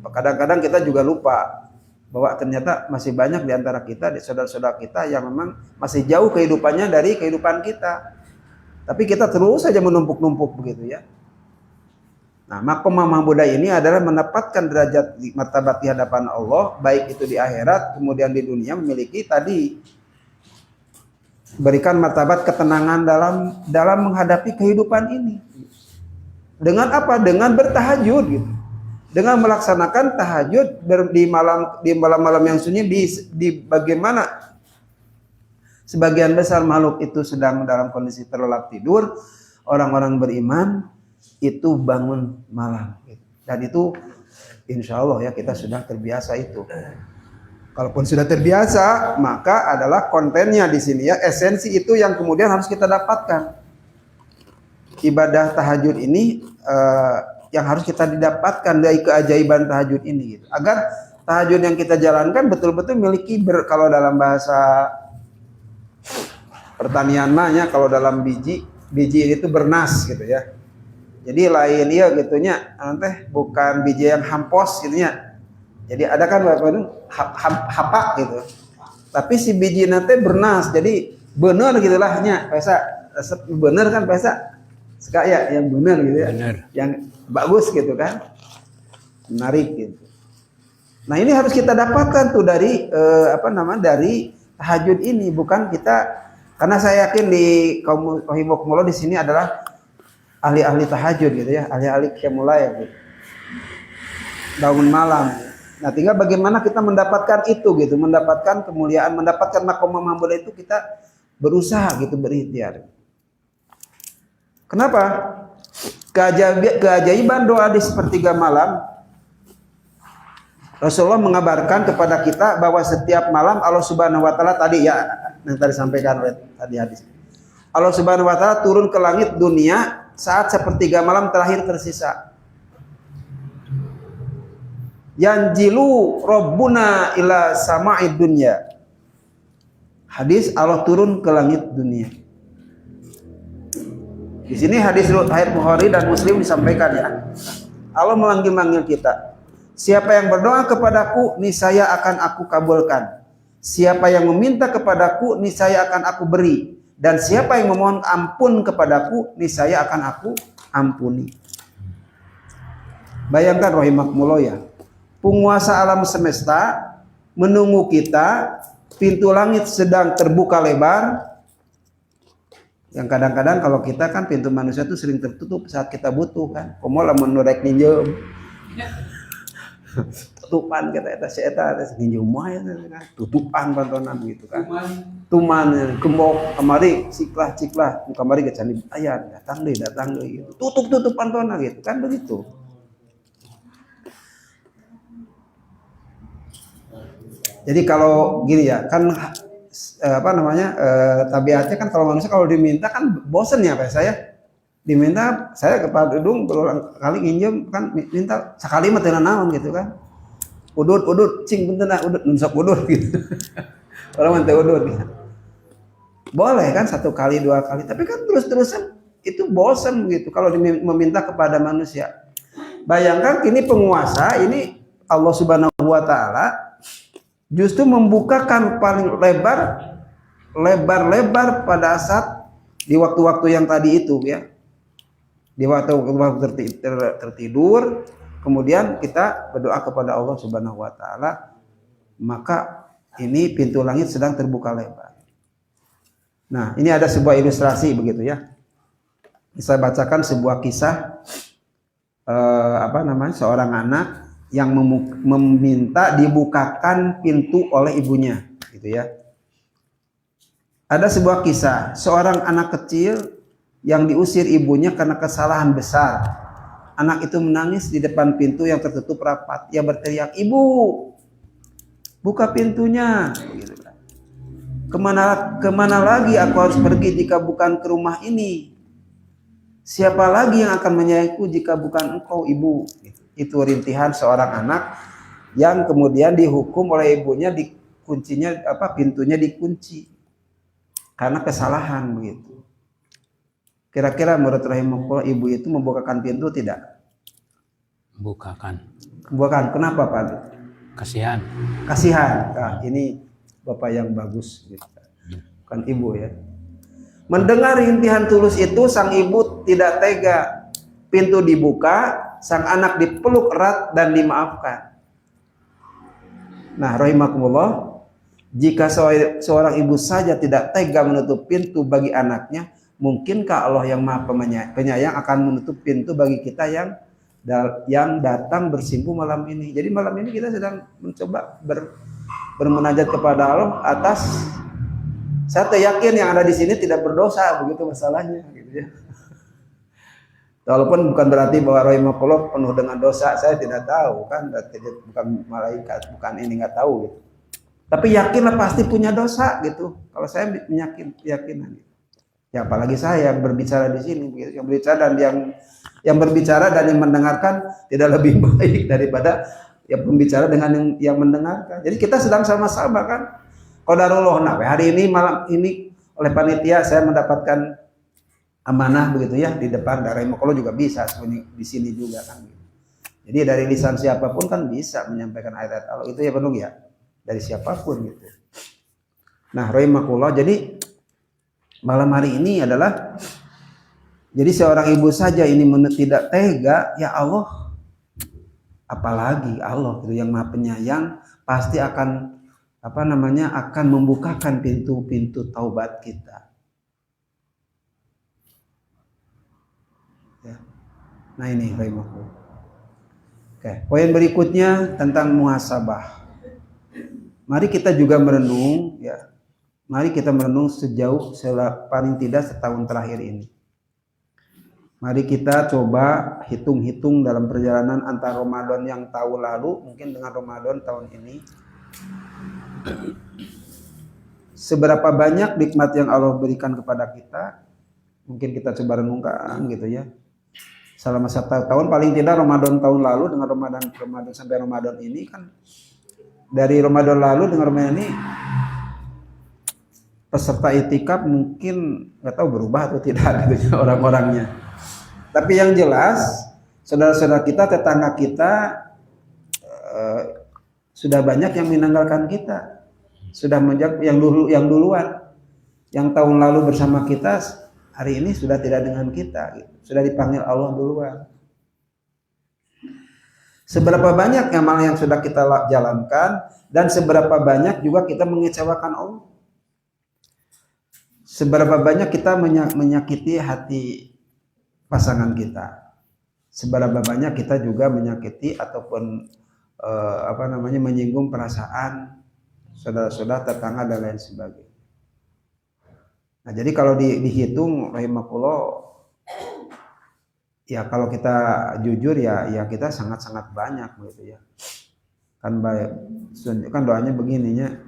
Kadang-kadang kita juga lupa bahwa ternyata masih banyak di antara kita, di saudara-saudara kita yang memang masih jauh kehidupannya dari kehidupan kita. Tapi kita terus saja menumpuk-numpuk begitu ya. Nah, makom mahmudah ini adalah menempatkan derajat martabat di hadapan Allah, baik itu di akhirat, kemudian di dunia memiliki tadi berikan martabat ketenangan dalam menghadapi kehidupan ini. Dengan apa? Dengan bertahajud gitu. Dengan melaksanakan tahajud di malam-malam yang sunyi di bagaimana sebagian besar makhluk itu sedang dalam kondisi terlelap tidur, orang-orang beriman itu bangun malam. Dan itu insya Allah ya kita sudah terbiasa itu. Kalaupun sudah terbiasa, maka adalah kontennya di sini ya, esensi itu yang kemudian harus kita dapatkan. Ibadah tahajud ini yang harus kita didapatkan dari keajaiban tahajud ini gitu. Agar tahajud yang kita jalankan betul-betul memiliki kalau dalam bahasa pertanian mahnya, kalau dalam biji itu bernas gitu ya. Jadi lain ya gitunya, nanti bukan biji yang hampos gitunya. Jadi ada kan hapak gitu. Tapi si biji nanti bernas, jadi bener gitulah nya, pesa bener kan pesa. Sekaya yang bener gitu ya. Bener. Yang bagus gitu kan. Menarik gitu. Nah, ini harus kita dapatkan tuh dari dari tahajud ini, bukan kita, karena saya yakin di kaum rahimakumullah di sini adalah ahli-ahli tahajud gitu ya, ahli-ahli qiyamulail gitu. Bangun malam. Nah, tinggal bagaimana kita mendapatkan itu gitu, mendapatkan kemuliaan, mendapatkan makom mahmudah itu kita berusaha gitu, berikhtiar. Kenapa? Keajaiban doa di sepertiga malam, Rasulullah mengabarkan kepada kita bahwa setiap malam Allah Subhanahu wa taala tadi ya yang tadi sampaikan oleh tadi hadis. Allah Subhanahu wa taala turun ke langit dunia saat sepertiga malam terakhir tersisa. Yanjilu Rabbuna ila sama'id dunya. Hadis Allah turun ke langit dunia. Di sini hadis riwayat Bukhari dan Muslim disampaikan ya. Allah memanggil-manggil kita. Siapa yang berdoa kepadaku, niscaya akan aku kabulkan. Siapa yang meminta kepadaku, niscaya akan aku beri. Dan siapa yang memohon ampun kepadaku, niscaya akan aku ampuni. Bayangkan rahimakumullah ya. Penguasa alam semesta menunggu kita, pintu langit sedang terbuka lebar. Yang kadang-kadang kalau kita kan pintu manusia itu sering tertutup saat kita butuh kan. Komo lamun nurek ninjem. Tutupan kita si eta ninjem moal kan. Tutupan pantonan gitu kan. Tuman gembok kamari ciklah kamari ke candi ayan datang deh gitu. Tutup pantonan gitu kan begitu. Jadi kalau gini ya kan tabiatnya kan kalau manusia kalau diminta kan bosen ya Pak saya. Diminta saya ke Pak Dudung berulang kali nginjem kan minta sekali mah teu naon gitu kan. Udut cing punten udut nusok udut gitu. Orang mah teu udut gitu. Boleh kan satu kali dua kali tapi kan terus-terusan itu bosen gitu kalau meminta kepada manusia. Bayangkan kini penguasa ini Allah Subhanahu wa taala justru membukakan paling lebar pada saat di waktu-waktu yang tadi itu ya. Di waktu tertidur, kemudian kita berdoa kepada Allah Subhanahu wa taala, maka ini pintu langit sedang terbuka lebar. Nah, ini ada sebuah ilustrasi begitu ya. Saya bacakan sebuah kisah seorang anak yang meminta dibukakan pintu oleh ibunya, gitu ya. Ada sebuah kisah seorang anak kecil yang diusir ibunya karena kesalahan besar. Anak itu menangis di depan pintu yang tertutup rapat. Ia berteriak, "Ibu, buka pintunya." Begitu. Kemana lagi aku harus pergi jika bukan ke rumah ini? Siapa lagi yang akan menyayangiku jika bukan engkau, ibu? Itu rintihan seorang anak yang kemudian dihukum oleh ibunya, pintunya dikunci karena kesalahan begitu. Kira-kira menurut rahimahullah ibu itu membukakan pintu tidak? Bukakan. Kenapa Pak? Kasihan. Nah, ini bapak yang bagus gitu. Bukan ibu ya. Mendengar rintihan tulus itu, sang ibu tidak tega. Pintu dibuka, sang anak dipeluk erat dan dimaafkan. Nah, rahimakumullah, jika seorang ibu saja tidak tega menutup pintu bagi anaknya, mungkinkah Allah yang Maha Penyayang akan menutup pintu bagi kita yang datang bersimpuh malam ini? Jadi malam ini kita sedang mencoba bermunajat kepada Allah atas, saya yakin yang ada di sini tidak berdosa, begitu masalahnya gitu ya. Walaupun bukan berarti bahwa rahimahullah penuh dengan dosa, saya tidak tahu kan, bukan malaikat, bukan ini, nggak tahu gitu. Tapi yakinlah pasti punya dosa gitu. Kalau saya yakinan gitu. Ya apalagi saya yang berbicara di sini begitu, yang berbicara dan yang berbicara dan yang mendengarkan tidak lebih baik daripada yang pembicara dengan yang mendengarkan. Jadi kita sedang sama-sama kan. Qadarullah. Nah, hari ini malam ini oleh panitia saya mendapatkan amanah begitu ya di depan dari Mokolo juga bisa di sini juga kan. Jadi dari lisan siapapun kan bisa menyampaikan ayat Allah itu ya penuh ya dari siapapun gitu. Nah, rahimakumullah, jadi malam hari ini adalah jadi seorang ibu saja ini tidak tega, ya Allah, apalagi Allah itu yang Maha Penyayang pasti akan akan membukakan pintu-pintu taubat kita. Ya. Nah ini rahimahullah. Oke, poin berikutnya tentang muhasabah. Mari kita juga merenung ya. Mari kita merenung paling tidak setahun terakhir ini. Mari kita coba hitung-hitung dalam perjalanan antara Ramadan yang tahun lalu mungkin dengan Ramadan tahun ini. Seberapa banyak nikmat yang Allah berikan kepada kita? Mungkin kita coba renungkan gitu ya. Selama 1 tahun paling tidak Ramadan tahun lalu dengan Ramadan sampai Ramadan ini kan, dari Ramadan lalu dengan Ramadan ini peserta itikaf mungkin nggak tahu berubah atau tidak gitu orang-orangnya. Tapi yang jelas saudara-saudara kita, tetangga kita sudah banyak yang meninggalkan kita, sudah menjak yang duluan, yang tahun lalu bersama kita hari ini sudah tidak dengan kita, gitu. Sudah dipanggil Allah duluan. Seberapa banyak amal yang sudah kita jalankan dan seberapa banyak juga kita mengecewakan Allah. Seberapa banyak kita menyakiti hati pasangan kita. Seberapa banyak kita juga menyakiti ataupun menyinggung perasaan saudara-saudara, tetangga dan lain sebagainya. Nah, jadi kalau dihitung rahimakumullah, ya kalau kita jujur ya kita sangat-sangat banyak gitu ya. Kan doanya begininya,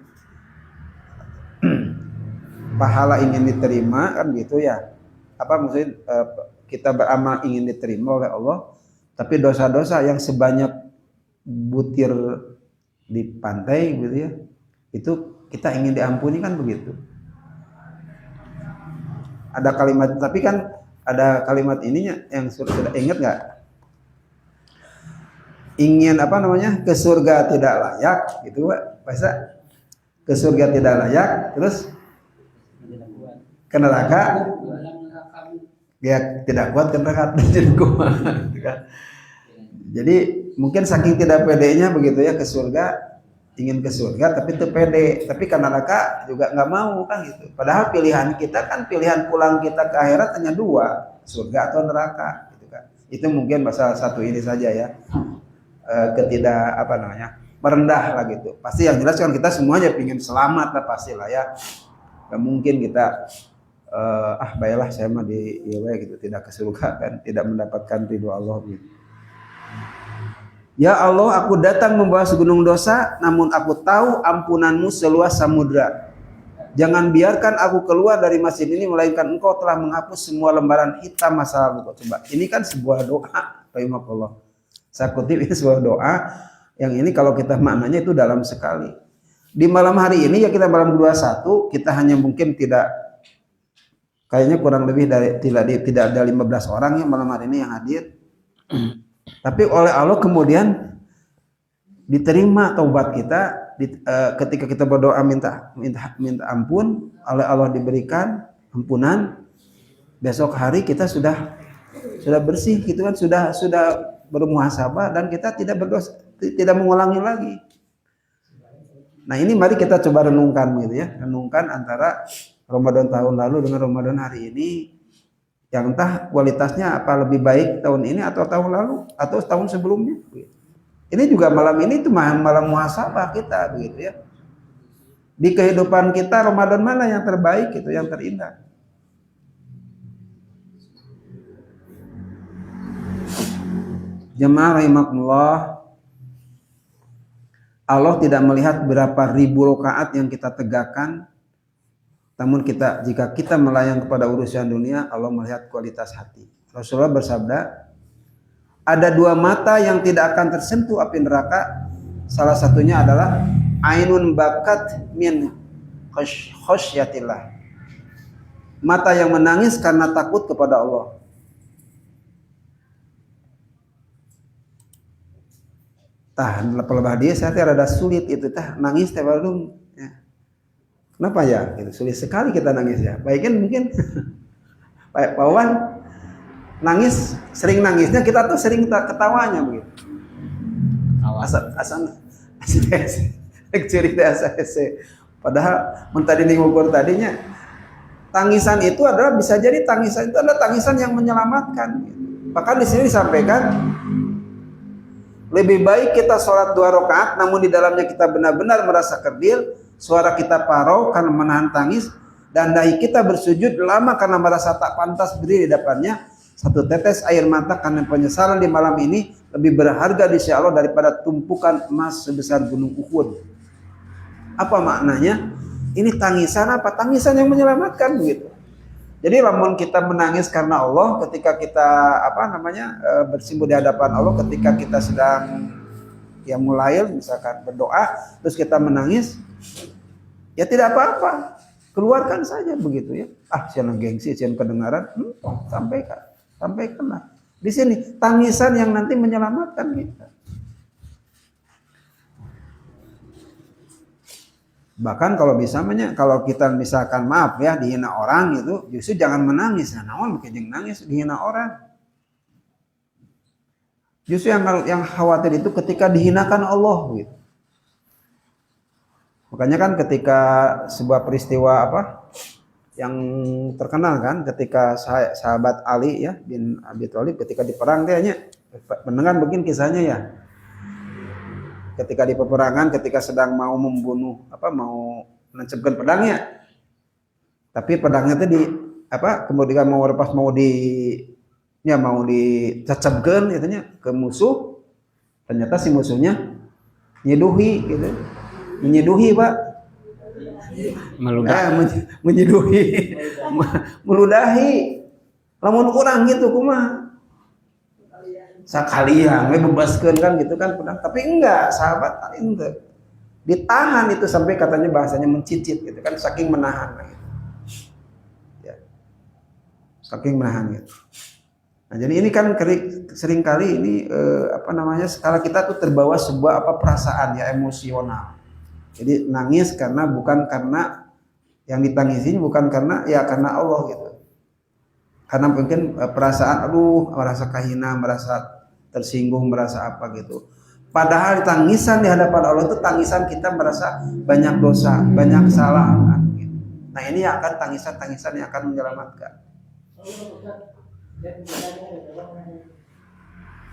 pahala ingin diterima kan gitu ya. Apa maksudnya kita beramal ingin diterima oleh Allah, tapi dosa-dosa yang sebanyak butir di pantai gitu ya, itu kita ingin diampuni kan begitu. Ada kalimat, tapi kan ada kalimat ininya yang sudah ingat nggak? Ingin ke surga tidak layak gitu Pak. Bahasa ke surga tidak layak, terus ke neraka ya tidak kuat, ke neraka jadi kuat. Jadi mungkin saking tidak pedenya begitu ya, ke surga, ingin ke surga tapi itu pede, tapi ke neraka juga nggak mau kan gitu. Padahal pilihan kita kan, pilihan pulang kita ke akhirat hanya 2, surga atau neraka gitu kan. Itu mungkin salah satu ini saja ya. Ketidak merendah lah gitu. Pasti yang jelas kan kita semuanya ingin selamat lah pastilah ya. Gak mungkin kita baiklah saya mah di gitu, tidak ke surga kan, tidak mendapatkan ridho Allah gitu. Ya Allah, aku datang membawa segunung dosa, namun aku tahu ampunanmu seluas samudra. Jangan biarkan aku keluar dari masjid ini, melainkan engkau telah menghapus semua lembaran hitam masa lalu. Coba, ini kan sebuah doa, rahimahullah. Saya kutip ini sebuah doa, yang ini kalau kita maknanya itu dalam sekali. Di malam hari ini ya kita malam 21, kita hanya mungkin tidak, kayaknya kurang lebih dari tidak ada 15 orang yang malam hari ini yang hadir. Tapi oleh Allah kemudian diterima taubat kita ketika kita berdoa minta ampun, oleh Allah diberikan ampunan. Besok hari kita sudah bersih gitu kan, sudah bermuhasabah dan kita tidak berdosa, tidak mengulangi lagi. Nah, ini mari kita coba renungkan gitu ya, renungkan antara Ramadan tahun lalu dengan Ramadan hari ini. Yang entah kualitasnya apa lebih baik tahun ini atau tahun lalu atau tahun sebelumnya. Ini juga malam ini itu malam muhasabah kita begitu ya. Di kehidupan kita Ramadan mana yang terbaik itu, yang terindah. Jemaah rahimakumullah, Allah tidak melihat berapa ribu rakaat yang kita tegakkan. Namun jika kita melayang kepada urusan dunia, Allah melihat kualitas hati. Rasulullah bersabda, ada dua mata yang tidak akan tersentuh api neraka. Salah satunya adalah ainun bakat min khosyatillah. Mata yang menangis karena takut kepada Allah. Pelebah dia saya rada sulit itu nangis teh balung. Kenapa ya? Gitu. Sulit sekali kita nangis ya. Baiknya mungkin Pak Wawan sering nangisnya, kita tuh sering ketawanya begitu. Asal cerita padahal mentadi ngukur tadinya tangisan itu adalah bisa jadi tangisan itu adalah tangisan yang menyelamatkan. Bahkan di sini disampaikan lebih baik kita sholat 2 rakaat namun di dalamnya kita benar-benar merasa kerdil. Suara kita parau karena menahan tangis, dan dahi kita bersujud lama karena merasa tak pantas berdiri di depannya. Satu tetes air mata karena penyesalan di malam ini lebih berharga di sisi Allah daripada tumpukan emas sebesar gunung Uhud. Apa maknanya? Ini tangisan apa? Tangisan yang menyelamatkan begitu. Jadi lamun kita menangis karena Allah ketika kita bersimpuh di hadapan Allah, ketika kita sedang mulai misalkan berdoa terus kita menangis, ya tidak apa-apa, keluarkan saja begitu ya. Jangan gengsi, jangan kedengaran, sampaikanlah. Di sini tangisan yang nanti menyelamatkan kita. Bahkan kalau kalau kita misalkan maaf ya dihina orang itu, justru jangan menangis. Nah, naon bikin nangis dihina orang. Justru yang khawatir itu ketika dihinakan Allah gitu. Makanya kan ketika sebuah peristiwa yang terkenal kan, ketika sahabat Ali ya bin Abi Thalib ketika di perang kayaknya mendengar mungkin kisahnya ya. Ketika di peperangan, ketika sedang mau membunuh mau menancapkan pedangnya. Tapi pedangnya itu kemudian mau dicacapkan katanya ke musuh, ternyata si musuhnya nyeduhi gitu. Menyeduhi Pak, meludahi, lamun kurang gitu kumaha, sakalian bebaskeun kan gitu kan pedang, tapi enggak, sahabat enggak, ditahan itu sampai katanya bahasanya mencicit gitu kan, saking menahan gitu. Ya. Saking menahan gitu. Nah, jadi ini kan seringkali ini skala kita tuh terbawa sebuah perasaan ya emosional. Jadi nangis bukan karena yang ditangisinya bukan karena Allah gitu. Karena mungkin perasaan merasa kahina, merasa tersinggung, merasa apa gitu. Padahal tangisan di hadapan Allah itu tangisan kita merasa banyak dosa, banyak kesalahan gitu. Nah, ini akan tangisan yang akan menyelamatkan.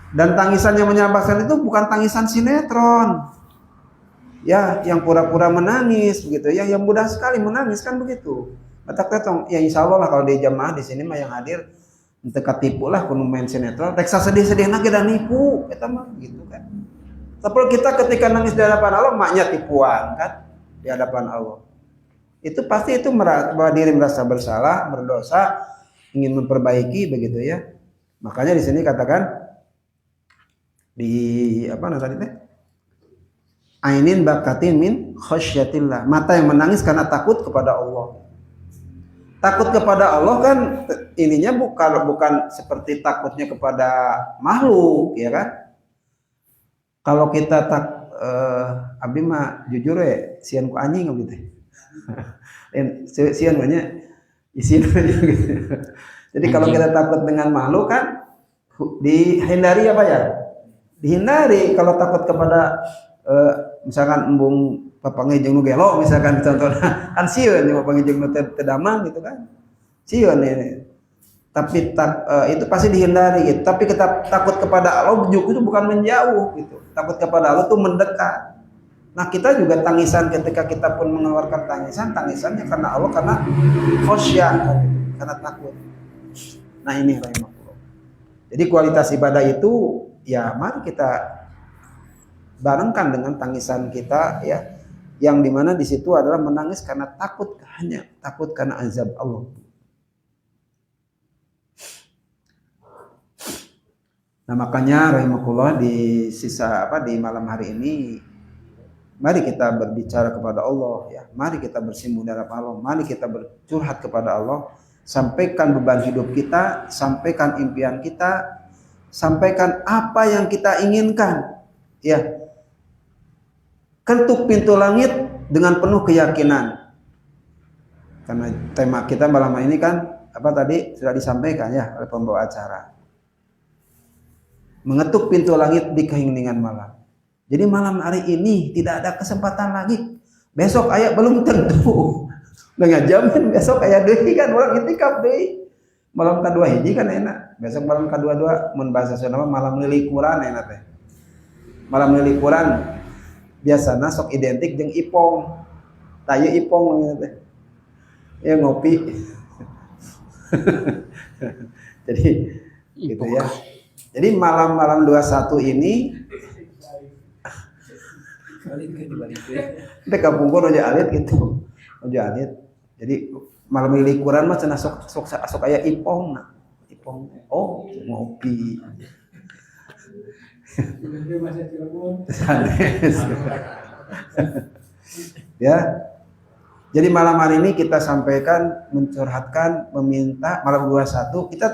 Dan tangisan yang menyabarkan itu bukan tangisan sinetron. Ya, yang pura-pura menangis begitu ya, yang mudah sekali menangis kan begitu. Matak tetong, ya insya Allah lah kalau di jamaah di sini mah yang hadir teka tipu lah kuno main sinetron, reksa sedih-sedih lagi dan nipu, kita mah gitu kan. Tapi kita ketika nangis di hadapan Allah, maknya tipuan kan di hadapan Allah. Itu pasti itu bahwa diri merasa bersalah, berdosa, ingin memperbaiki begitu ya. Makanya di sini katakan di apa tadi teh? Ainin bakatin min khasyatillah. Mata yang menangis karena takut kepada Allah. Takut kepada Allah kan ininya bukan seperti takutnya kepada makhluk, ya kan? Kalau kita abdi mah jujur ya, sian ku anjing gitu. Sian banyak isin gitu. Jadi kalau kita takut dengan makhluk kan dihindari apa ya? Dihindari. Kalau takut kepada misalkan embung papange jeung nu gelo misalkan contohnya kan sieun jeung papange jeung nu teu damang gitu kan. Sieun ini. Tapi itu pasti dihindari gitu. Tapi kita takut kepada Allah itu bukan menjauh gitu. Takut kepada Allah itu mendekat. Nah, kita juga tangisan ketika kita pun mengeluarkan tangisannya karena Allah, karena khosyah, karena takut. Nah, ini rahimahullah. Jadi kualitas ibadah itu ya mari kita barengkan dengan tangisan kita ya, yang dimana di situ adalah menangis karena takut, hanya takut karena azab Allah. Nah makanya rahimahullah di di malam hari ini mari kita berbicara kepada Allah ya, mari kita bersimpuh dalam Allah, mari kita bercurhat kepada Allah, sampaikan beban hidup kita, sampaikan impian kita, sampaikan apa yang kita inginkan ya. Ketuk pintu langit dengan penuh keyakinan. Karena tema kita malam ini kan apa tadi sudah disampaikan ya oleh pembawa acara. Mengetuk pintu langit di keheningan malam. Jadi malam hari ini tidak ada kesempatan lagi. Besok aya belum tentu. Dengan jamin besok aya deui kan orang itikaf deui. Malam kedua hiji kan enak. Besok malam kedua mun bahasa Sunda malam lilikuran enak teh. Malam lilikuran biasana sok identik dengan ipong. Tayu ipong teh. Ya ngopi. Jadi gitu ya. Jadi malam-malam 21 ini kita kapungkur aja alit gitu. Aja alit. Jadi malam lilikuran mah cenah sok aya ipong. Nah. Ipong. Oh, ngopi. Ya. Jadi malam hari ini kita sampaikan, mencurhatkan, meminta malam 21. Kita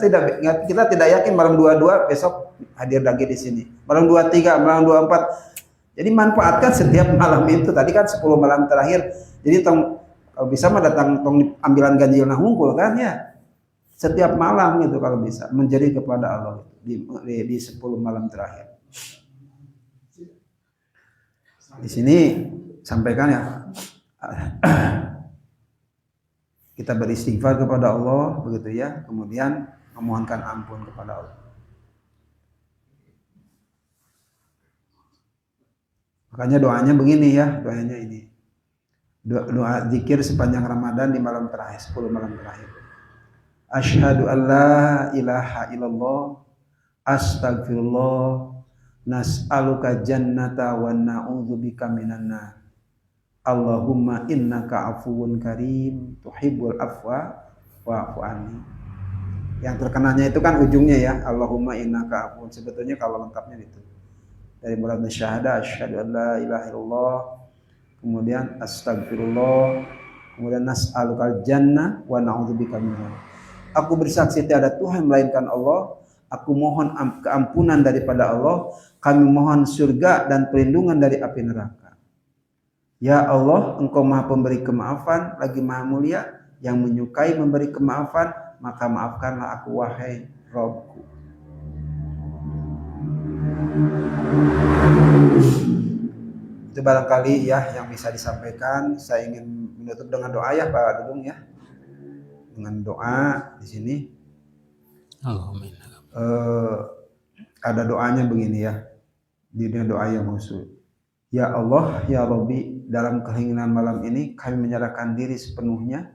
tidak yakin malam 22 besok hadir lagi di sini. Malam 23, malam 24. Jadi manfaatkan setiap malam itu. Tadi kan 10 malam terakhir. Jadi kalau bisa mah datang ambilan ganjil nah hungkul kan ya. Setiap malam gitu kalau bisa menjadi kepada Allah di 10 malam terakhir. Di sini sampaikan ya. Kita beristighfar kepada Allah begitu ya, kemudian memohonkan ampun kepada Allah. Makanya doanya begini ya, doanya ini. Doa zikir sepanjang Ramadan di malam terakhir, 10 malam terakhir. Asyhadu an la ilaha illallah, astagfirullah, nas'aluka jannata wa na'udzubika minan nar. Allahumma innaka afuwun karim tuhibbul afwa wa'fu anni. Yang terkenanya itu kan ujungnya ya, Allahumma innaka afuwun. Sebetulnya kalau lengkapnya itu dari mulai syahadah asyhadu an la ilaha illallah, kemudian astagfirullah, kemudian nas'alukal jannah wa na'udzubika minan. Aku bersaksi tiada Tuhan melainkan Allah, aku mohon keampunan daripada Allah, kami mohon surga dan perlindungan dari api neraka. Ya Allah, Engkau Maha Pemberi kemaafan, lagi Maha Mulia, yang menyukai memberi kemaafan, maka maafkanlah aku wahai Rabbku. Itu barangkali ya yang bisa disampaikan. Saya ingin menutup dengan doa ya Pak Dudung ya. Dengan doa di sini. Allahumma Ada doanya begini ya. Dia doa yang khusus. Ya Allah, ya Rabbi, dalam keheningan malam ini kami menyerahkan diri sepenuhnya.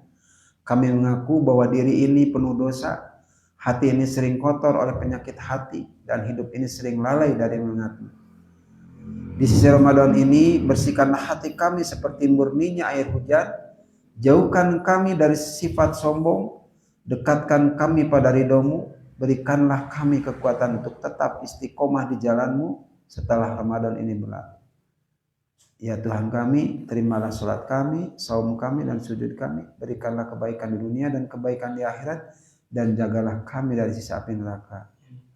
Kami mengaku bahwa diri ini penuh dosa. Hati ini sering kotor oleh penyakit hati. Dan hidup ini sering lalai dari mengingat-Mu. Di sisi Ramadan ini, bersihkanlah hati kami seperti murninya air hujan. Jauhkan kami dari sifat sombong. Dekatkan kami pada ridho-Mu. Berikanlah kami kekuatan untuk tetap istiqomah di jalan-Mu setelah Ramadan ini berlalu. Ya Tuhan kami, terimalah salat kami, saum kami, dan sujud kami. Berikanlah kebaikan di dunia dan kebaikan di akhirat. Dan jagalah kami dari sisa api neraka.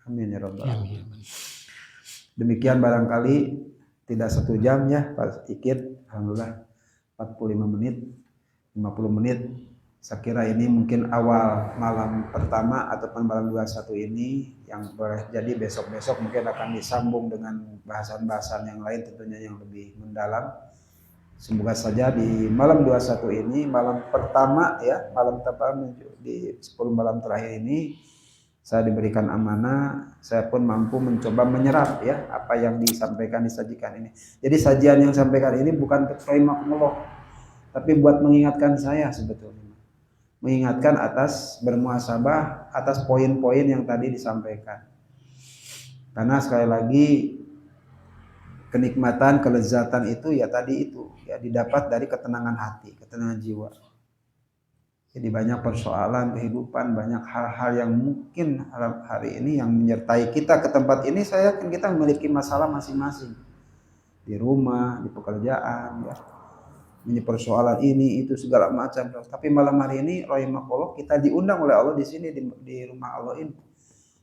Amin ya Rabbal alamin. Demikian barangkali tidak 1 jam ya Pak Ikid. Alhamdulillah 45 menit, 50 menit. Saya kira ini mungkin awal malam pertama ataupun malam 21 ini, yang boleh jadi besok-besok mungkin akan disambung dengan bahasan-bahasan yang lain tentunya yang lebih mendalam. Semoga saja di malam 21 ini, malam pertama ya, malam pertama di 10 malam terakhir ini, saya diberikan amanah, saya pun mampu mencoba menyerap ya apa yang disampaikan, disajikan ini. Jadi sajian yang disampaikan ini bukan untuk rahimahullah, tapi buat mengingatkan saya sebetulnya. Mengingatkan atas bermuhasabah atas poin-poin yang tadi disampaikan. Karena sekali lagi kenikmatan, kelezatan itu ya tadi itu ya didapat dari ketenangan hati, ketenangan jiwa. Jadi banyak persoalan kehidupan, banyak hal-hal yang mungkin hari ini yang menyertai kita ke tempat ini. Saya yakin kita memiliki masalah masing-masing di rumah, di pekerjaan, ya. Ini persoalan ini itu segala macam. Tapi malam hari ini rahimahullah kita diundang oleh Allah di sini di rumah Allah ini,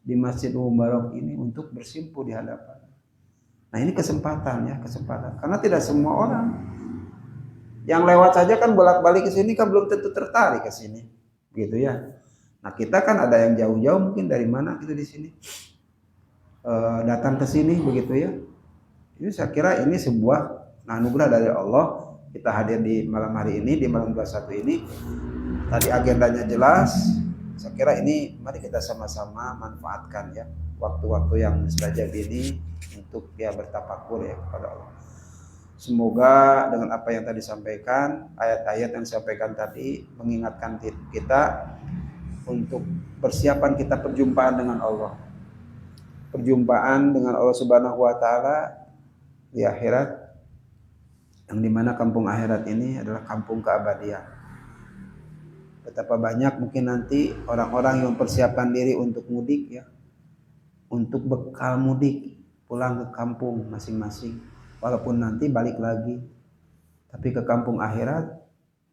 di Masjid Mubarak ini untuk bersimpuh di hadapan. Nah ini kesempatan ya, kesempatan. Karena tidak semua orang yang lewat saja kan bolak-balik ke sini kan belum tentu tertarik ke sini, gitu ya. Nah kita kan ada yang jauh-jauh mungkin dari mana gitu di sini datang ke sini begitu ya. Ini saya kira ini sebuah anugerah dari Allah. Kita hadir di malam hari ini, di malam 21 ini. Tadi agendanya jelas. Saya kira ini mari kita sama-sama manfaatkan ya waktu-waktu yang mustajab ini untuk ya bertafakur ya kepada Allah. Semoga dengan apa yang tadi disampaikan, ayat-ayat yang disampaikan tadi mengingatkan kita untuk persiapan kita perjumpaan dengan Allah. Perjumpaan dengan Allah Subhanahu wa taala di akhirat, yang dimana kampung akhirat ini adalah kampung keabadian. Betapa banyak mungkin nanti orang-orang yang mempersiapkan diri untuk mudik ya, untuk bekal mudik pulang ke kampung masing-masing, walaupun nanti balik lagi, tapi ke kampung akhirat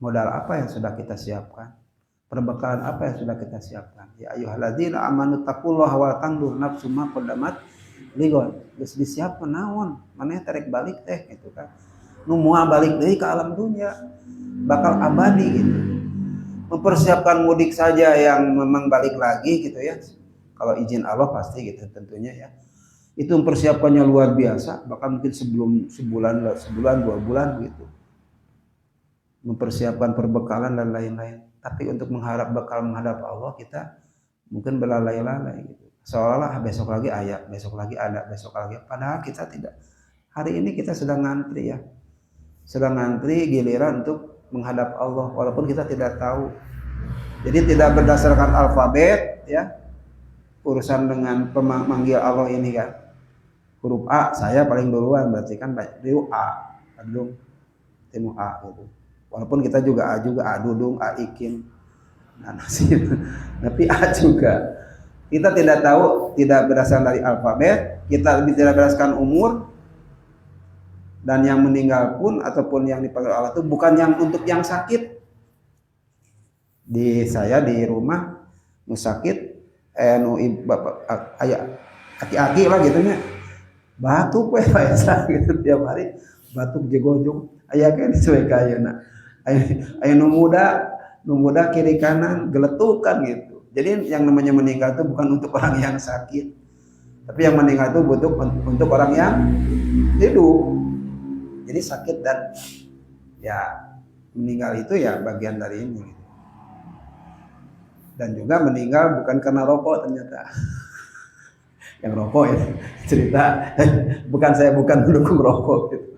modal apa yang sudah kita siapkan, perbekalan apa yang sudah kita siapkan. Ya ayyuhalladzina amanu taqullaha wa tandur nafsum ma qaddamat ligon. Geus disiapkeun naon, maneh tarik balik teh gitu kan. Nu moal balik deui ke alam dunia, bakal abadi gitu. Mempersiapkan mudik saja yang memang balik lagi gitu ya. Kalau izin Allah pasti gitu tentunya ya. Itu mempersiapkannya luar biasa, bahkan mungkin sebelum sebulan, 2 bulan gitu. Mempersiapkan perbekalan dan lain-lain. Tapi untuk mengharap bekal menghadap Allah kita mungkin belalai-lalai gitu. Seolah-olah besok lagi ada, besok lagi ada, besok lagi. Padahal kita tidak. Hari ini kita sedang ngantri ya. Sedang ngantri giliran untuk menghadap Allah walaupun kita tidak tahu. Jadi tidak berdasarkan alfabet ya. Urusan dengan pemanggil Allah ini kan. Huruf A saya paling duluan berarti kan dulu A, adung temu A gitu. Walaupun kita juga A juga, A dudung, A ikin. Nah, nasib. Tapi A juga. Kita tidak tahu, tidak berdasarkan dari alfabet, kita tidak berdasarkan umur. Dan yang meninggal pun ataupun yang dipanggil Allah itu bukan yang untuk yang sakit. Di saya di rumah nu sakit ayah aki-aki lah gitu nya. Batuk we biasa gitu tiap hari batuk jegojong aya kan sesuai kayeuna. Aya nu muda kiri kanan geletukan gitu. Jadi yang namanya meninggal itu bukan untuk orang yang sakit. Tapi yang meninggal itu butuh untuk orang yang hidup. Jadi sakit dan ya meninggal itu ya bagian dari ini. Dan juga meninggal bukan karena rokok ternyata. Yang rokok ya cerita bukan saya bukan mendukung rokok gitu.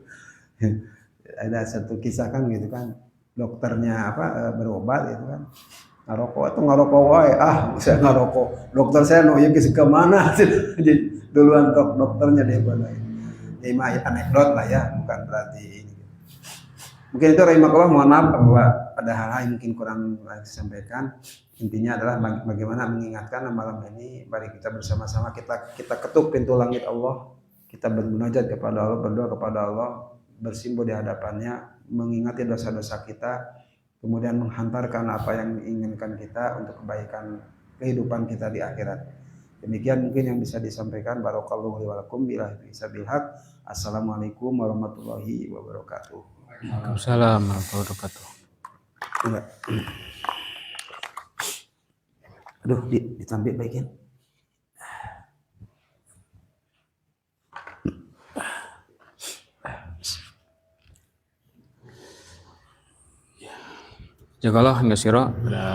Ada satu kisah kan gitu kan, dokternya berobat gitu kan, ngarokok atau ngarokok wae, saya ngarokok, dokter saya no ke kemana jadi duluan dokternya dia boleh. Ini mah anekdot lah ya, bukan berarti ini. Mungkin itu rahimakallah, mohon maaf bahwa ada hal-hal yang mungkin kurang disampaikan. Intinya adalah bagaimana mengingatkan malam ini, mari kita bersama-sama kita ketuk pintu langit Allah, kita bermunajat kepada Allah, berdoa kepada Allah, bersimpuh di hadapannya, mengingati dosa-dosa kita, kemudian menghantarkan apa yang diinginkan kita untuk kebaikan kehidupan kita di akhirat. Demikian mungkin yang bisa disampaikan. Barakallahu li wa lakum billahi sabil haq. Assalamualaikum warahmatullahi wabarakatuh. Waalaikumsalam warahmatullahi wabarakatuh. Enggak. Aduh, ditampil baikin. Jagalah hingga sira ya.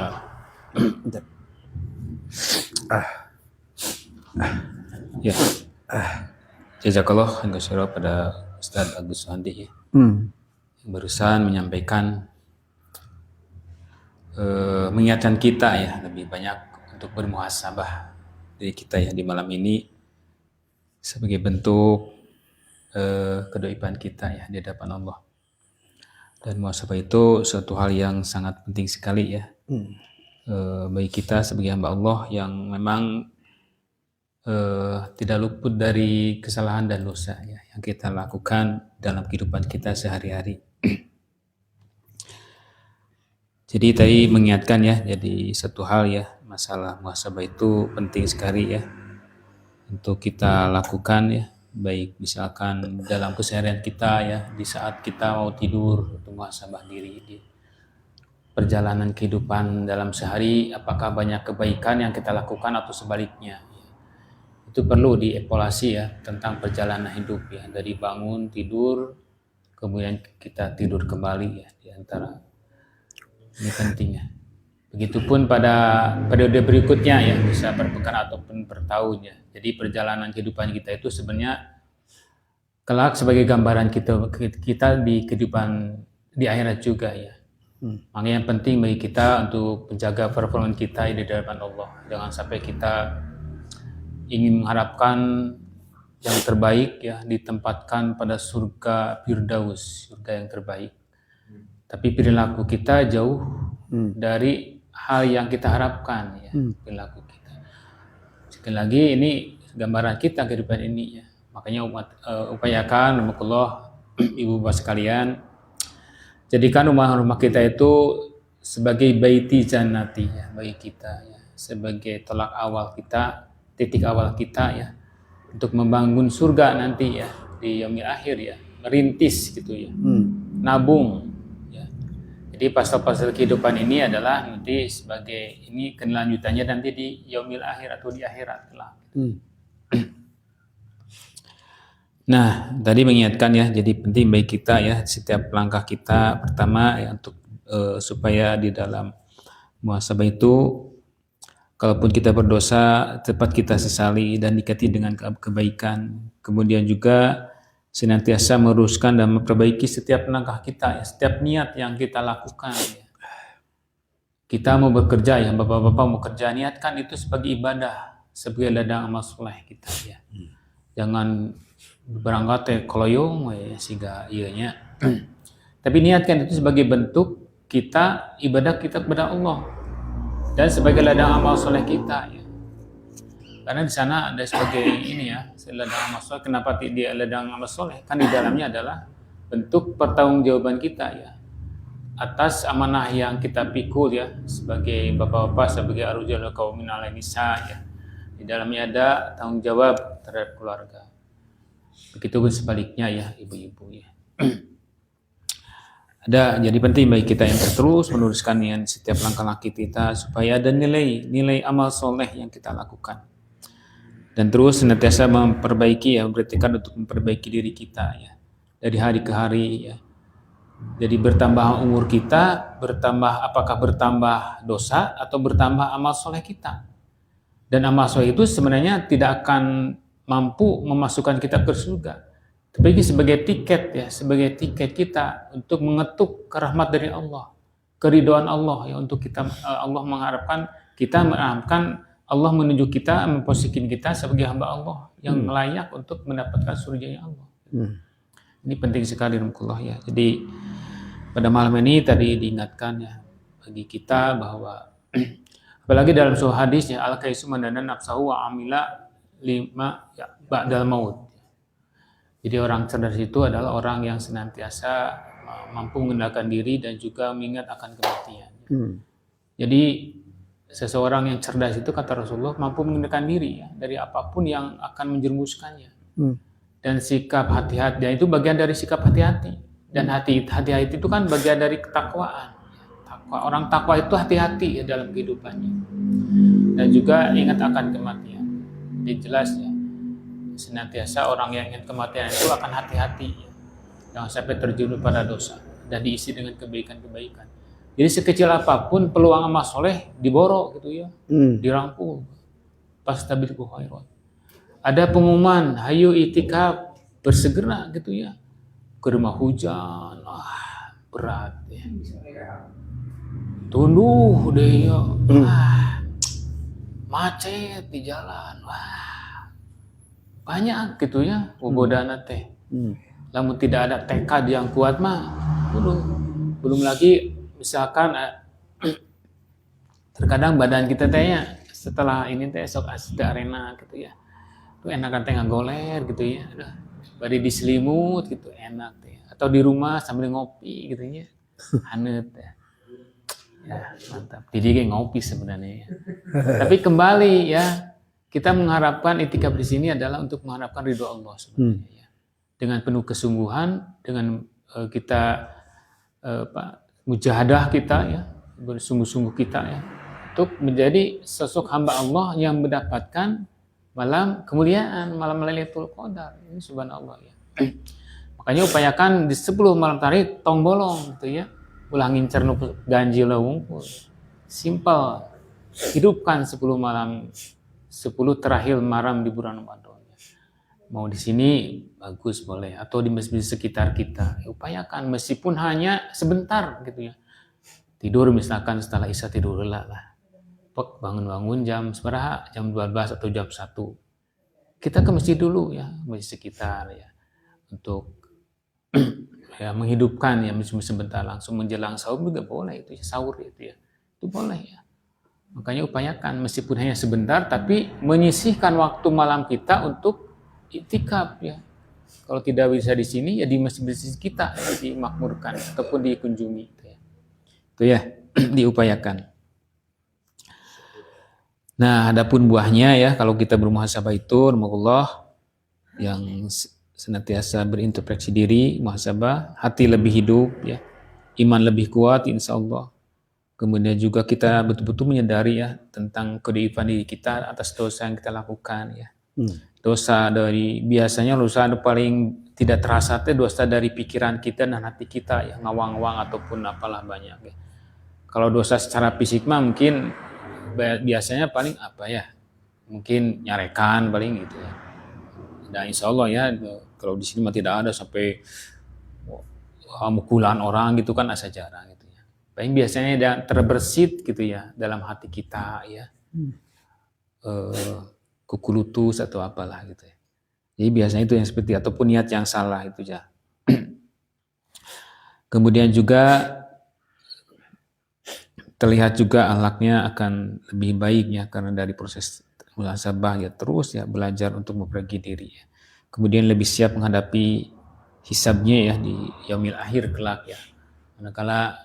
Jazakallah hingga sira pada Ustaz Agus Suhandi ya. Yang barusan menyampaikan mengingatkan kita ya lebih banyak untuk bermuhasabah diri kita ya di malam ini sebagai bentuk kedoiban kita ya di hadapan Allah. Dan muhasabah itu suatu hal yang sangat penting sekali ya bagi kita sebagai hamba Allah yang memang tidak luput dari kesalahan dan dosa ya yang kita lakukan dalam kehidupan kita sehari-hari. Jadi tadi mengingatkan ya, jadi satu hal ya, masalah muhasabah itu penting sekali ya untuk kita lakukan ya, baik misalkan dalam keseharian kita ya, di saat kita mau tidur untuk muhasabah diri di perjalanan kehidupan dalam sehari, apakah banyak kebaikan yang kita lakukan atau sebaliknya. Itu perlu dievaluasi ya tentang perjalanan hidup ya, dari bangun tidur kemudian kita tidur kembali ya, di antara ini pentingnya. Begitupun pada periode berikutnya ya, bisa per pekan ataupun per tahun ya. Jadi perjalanan kehidupan kita itu sebenarnya kelak sebagai gambaran kita di kehidupan di akhirat juga ya. Makanya yang penting bagi kita untuk menjaga performa kita di hadapan Allah. Jangan sampai kita ingin mengharapkan yang terbaik ya, ditempatkan pada surga Firdaus, surga yang terbaik. Tapi perilaku kita jauh dari hal yang kita harapkan ya, perilaku kita. Sekali lagi ini gambaran kita kehidupan ini ya. Makanya upayakan Allah ibu bapak sekalian, jadikan rumah-rumah kita itu sebagai baiti jannati ya bagi kita ya, sebagai tolak awal kita, titik awal kita ya untuk membangun surga nanti ya di yaumil akhir ya, merintis gitu ya, nabung. Jadi pasal-pasal kehidupan ini adalah nanti sebagai ini kelanjutannya nanti di yaumil akhir atau di akhirat kelak. Nah, tadi mengingatkan ya, jadi penting bagi kita ya setiap langkah kita pertama ya untuk supaya di dalam muhasabah itu kalaupun kita berdosa cepat kita sesali dan diganti dengan kebaikan. Kemudian juga senantiasa meluruskan dan memperbaiki setiap langkah kita ya, setiap niat yang kita lakukan ya. Kita mau bekerja ya, bapak-bapak mau kerja, niatkan itu sebagai ibadah, sebagai ladang amal soleh kita ya. Jangan berangkat koloyong ya sehingga ianya. Tapi niatkan itu sebagai bentuk kita ibadah kita kepada Allah dan sebagai ladang amal soleh kita ya. Karena di sana ada sebagai ini ya, ladang amal soleh. Kenapa dia ladang amal soleh? Kan di dalamnya adalah bentuk pertanggungjawaban kita ya atas amanah yang kita pikul ya sebagai bapak-bapak, sebagai arujul qaumin ala nisa ya. Di dalamnya ada tanggung jawab terhadap keluarga. Begitupun sebaliknya ya ibu-ibu ya. Jadi penting bagi kita yang terus meneruskan yang setiap langkah-langkah kita supaya ada nilai amal soleh yang kita lakukan. Dan terus senantiasa memperbaiki ya, bertekad untuk memperbaiki diri kita ya dari hari ke hari ya. Jadi bertambah umur kita, apakah bertambah dosa atau bertambah amal soleh kita. Dan amal soleh itu sebenarnya tidak akan mampu memasukkan kita ke surga. Tapi sebagai tiket kita untuk mengetuk ke rahmat dari Allah, keridhaan Allah ya, untuk kita Allah mengharapkan Allah menunjuk kita, memposisikan kita sebagai hamba Allah yang layak untuk mendapatkan surga Allah. Ini penting sekali rahmatullah ya. Jadi pada malam ini tadi diingatkan ya bagi kita bahwa apalagi dalam sebuah hadis ya, al-kaisu mandana nafsahu wa amila lima ya ba'dal maut. Jadi orang cerdas itu adalah orang yang senantiasa mampu mengendalikan diri dan juga mengingat akan kematian. Jadi seseorang yang cerdas itu kata Rasulullah mampu mengendalikan diri ya dari apapun yang akan menjerumuskannya. Dan sikap hati-hati itu bagian dari sikap hati-hati. Dan hati-hati itu kan bagian dari ketakwaan. Orang takwa itu hati-hati ya dalam kehidupannya. Dan juga ingat akan kematian. Jadi jelas ya, senantiasa orang yang ingat kematian itu akan hati-hati ya. Jangan sampai terjerumus pada dosa dan diisi dengan kebaikan-kebaikan. Jadi sekecil apapun peluang amal soleh diborok gitu ya, dirangkul. Fastabiqul khairat. Ada pengumuman, hayu itikaf, bersegera gitu ya. Ke rumah hujan, berat ya. Tunduh deh ya, macet di jalan, banyak gitu ya, godaan teh. Namun tidak ada tekad yang kuat mah, belum lagi misalkan terkadang badan kita teh ya setelah ini teh sok asda arena gitu ya, tuh enakan teh ngagoler gitu ya, bari diselimut gitu enak teh, atau di rumah sambil ngopi gitu ya, hanet ya. Ya mantap. Jadi kayak ngopi sebenarnya ya. Tapi kembali ya, kita mengharapkan itikaf di sini adalah untuk mengharapkan ridho Allah sebenarnya ya. Dengan penuh kesungguhan, dengan kita mujahadah kita ya, bersungguh-sungguh kita ya, untuk menjadi sosok hamba Allah yang mendapatkan malam kemuliaan, malam Lailatul Qadar. Ini subhanallah ya. Makanya upayakan di 10 malam tadi tong bolong gitu ya. Ulangin cernu ganjil wungkul. Simpel. Hidupkan 10 malam 10 terakhir malam di bulan Ramadan. Mau di sini bagus boleh atau di masjid sekitar kita. Upayakan meskipun hanya sebentar gitu ya. Tidur misalkan setelah Isya tidur lah. Bangun-bangun jam seberapa? Jam 12 atau jam 1. Kita ke masjid dulu ya, masjid sekitar ya. Untuk ya menghidupkan ya meskipun sebentar, langsung menjelang sahur juga boleh itu ya, sahur itu ya. Itu boleh ya. Makanya upayakan meskipun hanya sebentar tapi menyisihkan waktu malam kita untuk iktikaf ya. Kalau tidak bisa di sini ya di masjid kita ya, dimakmurkan ataupun dikunjungi itu ya. Itu ya diupayakan. Nah, adapun buahnya ya kalau kita bermuhasabah itu rahmatullah yang senantiasa berintrospeksi diri, muhasabah, hati lebih hidup ya. Iman lebih kuat insyaallah. Kemudian juga kita betul-betul menyadari ya tentang kedaifan diri kita atas dosa yang kita lakukan ya. Dosa dari biasanya dosa paling tidak terasa itu dosa dari pikiran kita dan hati kita ya, ngawang-ngawang ataupun apalah banyak ya. Kalau dosa secara fisik mah mungkin biasanya paling apa ya? Mungkin nyarekan paling gitu ya. Dan insya Allah ya kalau di sini mah tidak ada sampai mukulan orang gitu kan asa jarang gitu ya. Paling biasanya terbersit gitu ya dalam hati kita ya. Kuku lutus atau apalah gitu ya. Jadi biasanya itu yang seperti ataupun niat yang salah itu ya. Kemudian juga terlihat juga akhlaknya akan lebih baik ya karena dari proses muhasabah ya terus ya belajar untuk memperbaiki diri ya. Kemudian lebih siap menghadapi hisabnya ya di yaumil akhir kelak ya. Manakala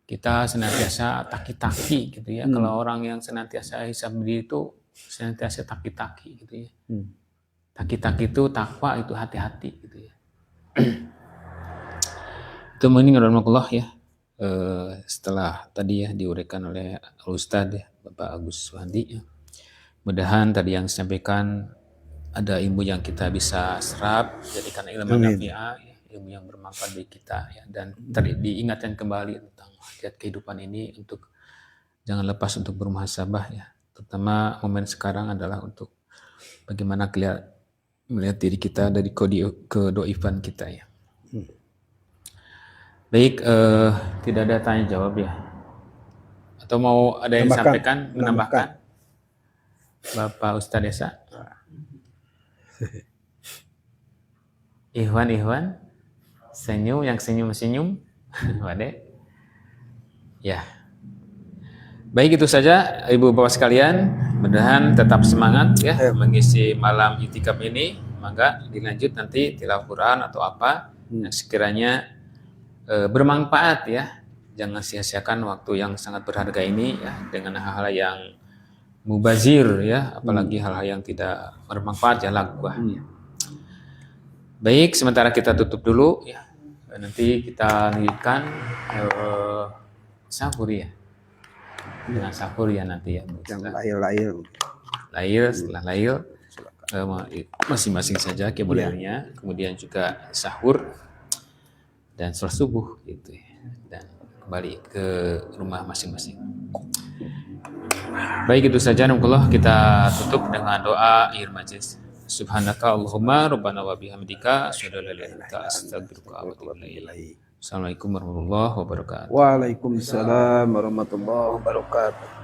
kita senantiasa taki-taki gitu ya. Kalau orang yang senantiasa hisab diri itu senantiasa taki-taki gitu ya. Taki-taki itu takwa, itu hati-hati gitu ya. Itu mending rahmatullah ya. Setelah tadi ya diuraikan oleh Ustadz ya, Bapak Agus Suhandi ya. Mudahan tadi yang disampaikan ada ilmu yang kita bisa serap, jadikan ilmu nafi'ah ya, ilmu yang bermanfaat bagi kita ya, dan diingatkan kembali tentang hakikat kehidupan ini, untuk jangan lepas untuk bermuhasabah ya, terutama momen sekarang adalah untuk bagaimana melihat diri kita dari kedoifan kita ya. Baik, tidak ada tanya jawab ya, atau mau ada yang disampaikan, menambahkan Bapak Ustadz Esa? Ikhwan, senyum, yang senyum-senyum. Wade. Ya. Baik, itu saja Ibu Bapak sekalian. Mudah-mudahan tetap semangat ya mengisi malam itikaf ini. Maka dilanjut nanti tilawah Quran atau apa yang sekiranya bermanfaat ya. Jangan sia-siakan waktu yang sangat berharga ini ya dengan hal-hal yang mubazir ya, apalagi hal-hal yang tidak bermanfaat ya, lagwah ya. Baik, sementara kita tutup dulu ya. Nanti kita lanjutkan sahur ya. Dengan sahur ya nanti ya. Yang lail. Setelah lail masing-masing saja kebolehnya. Kemudian juga sahur dan sholat subuh gitu ya. Dan kembali ke rumah masing-masing. Baik, itu saja insyaallah, kita tutup dengan doa akhir majelis. Subhanaka Allahumma rabbana wa bihamdika asyhadu an la ilaha illa anta astaghfiruka wa atubu ilaik. Assalamualaikum warahmatullahi wabarakatuh. Waalaikumsalam warahmatullahi wabarakatuh.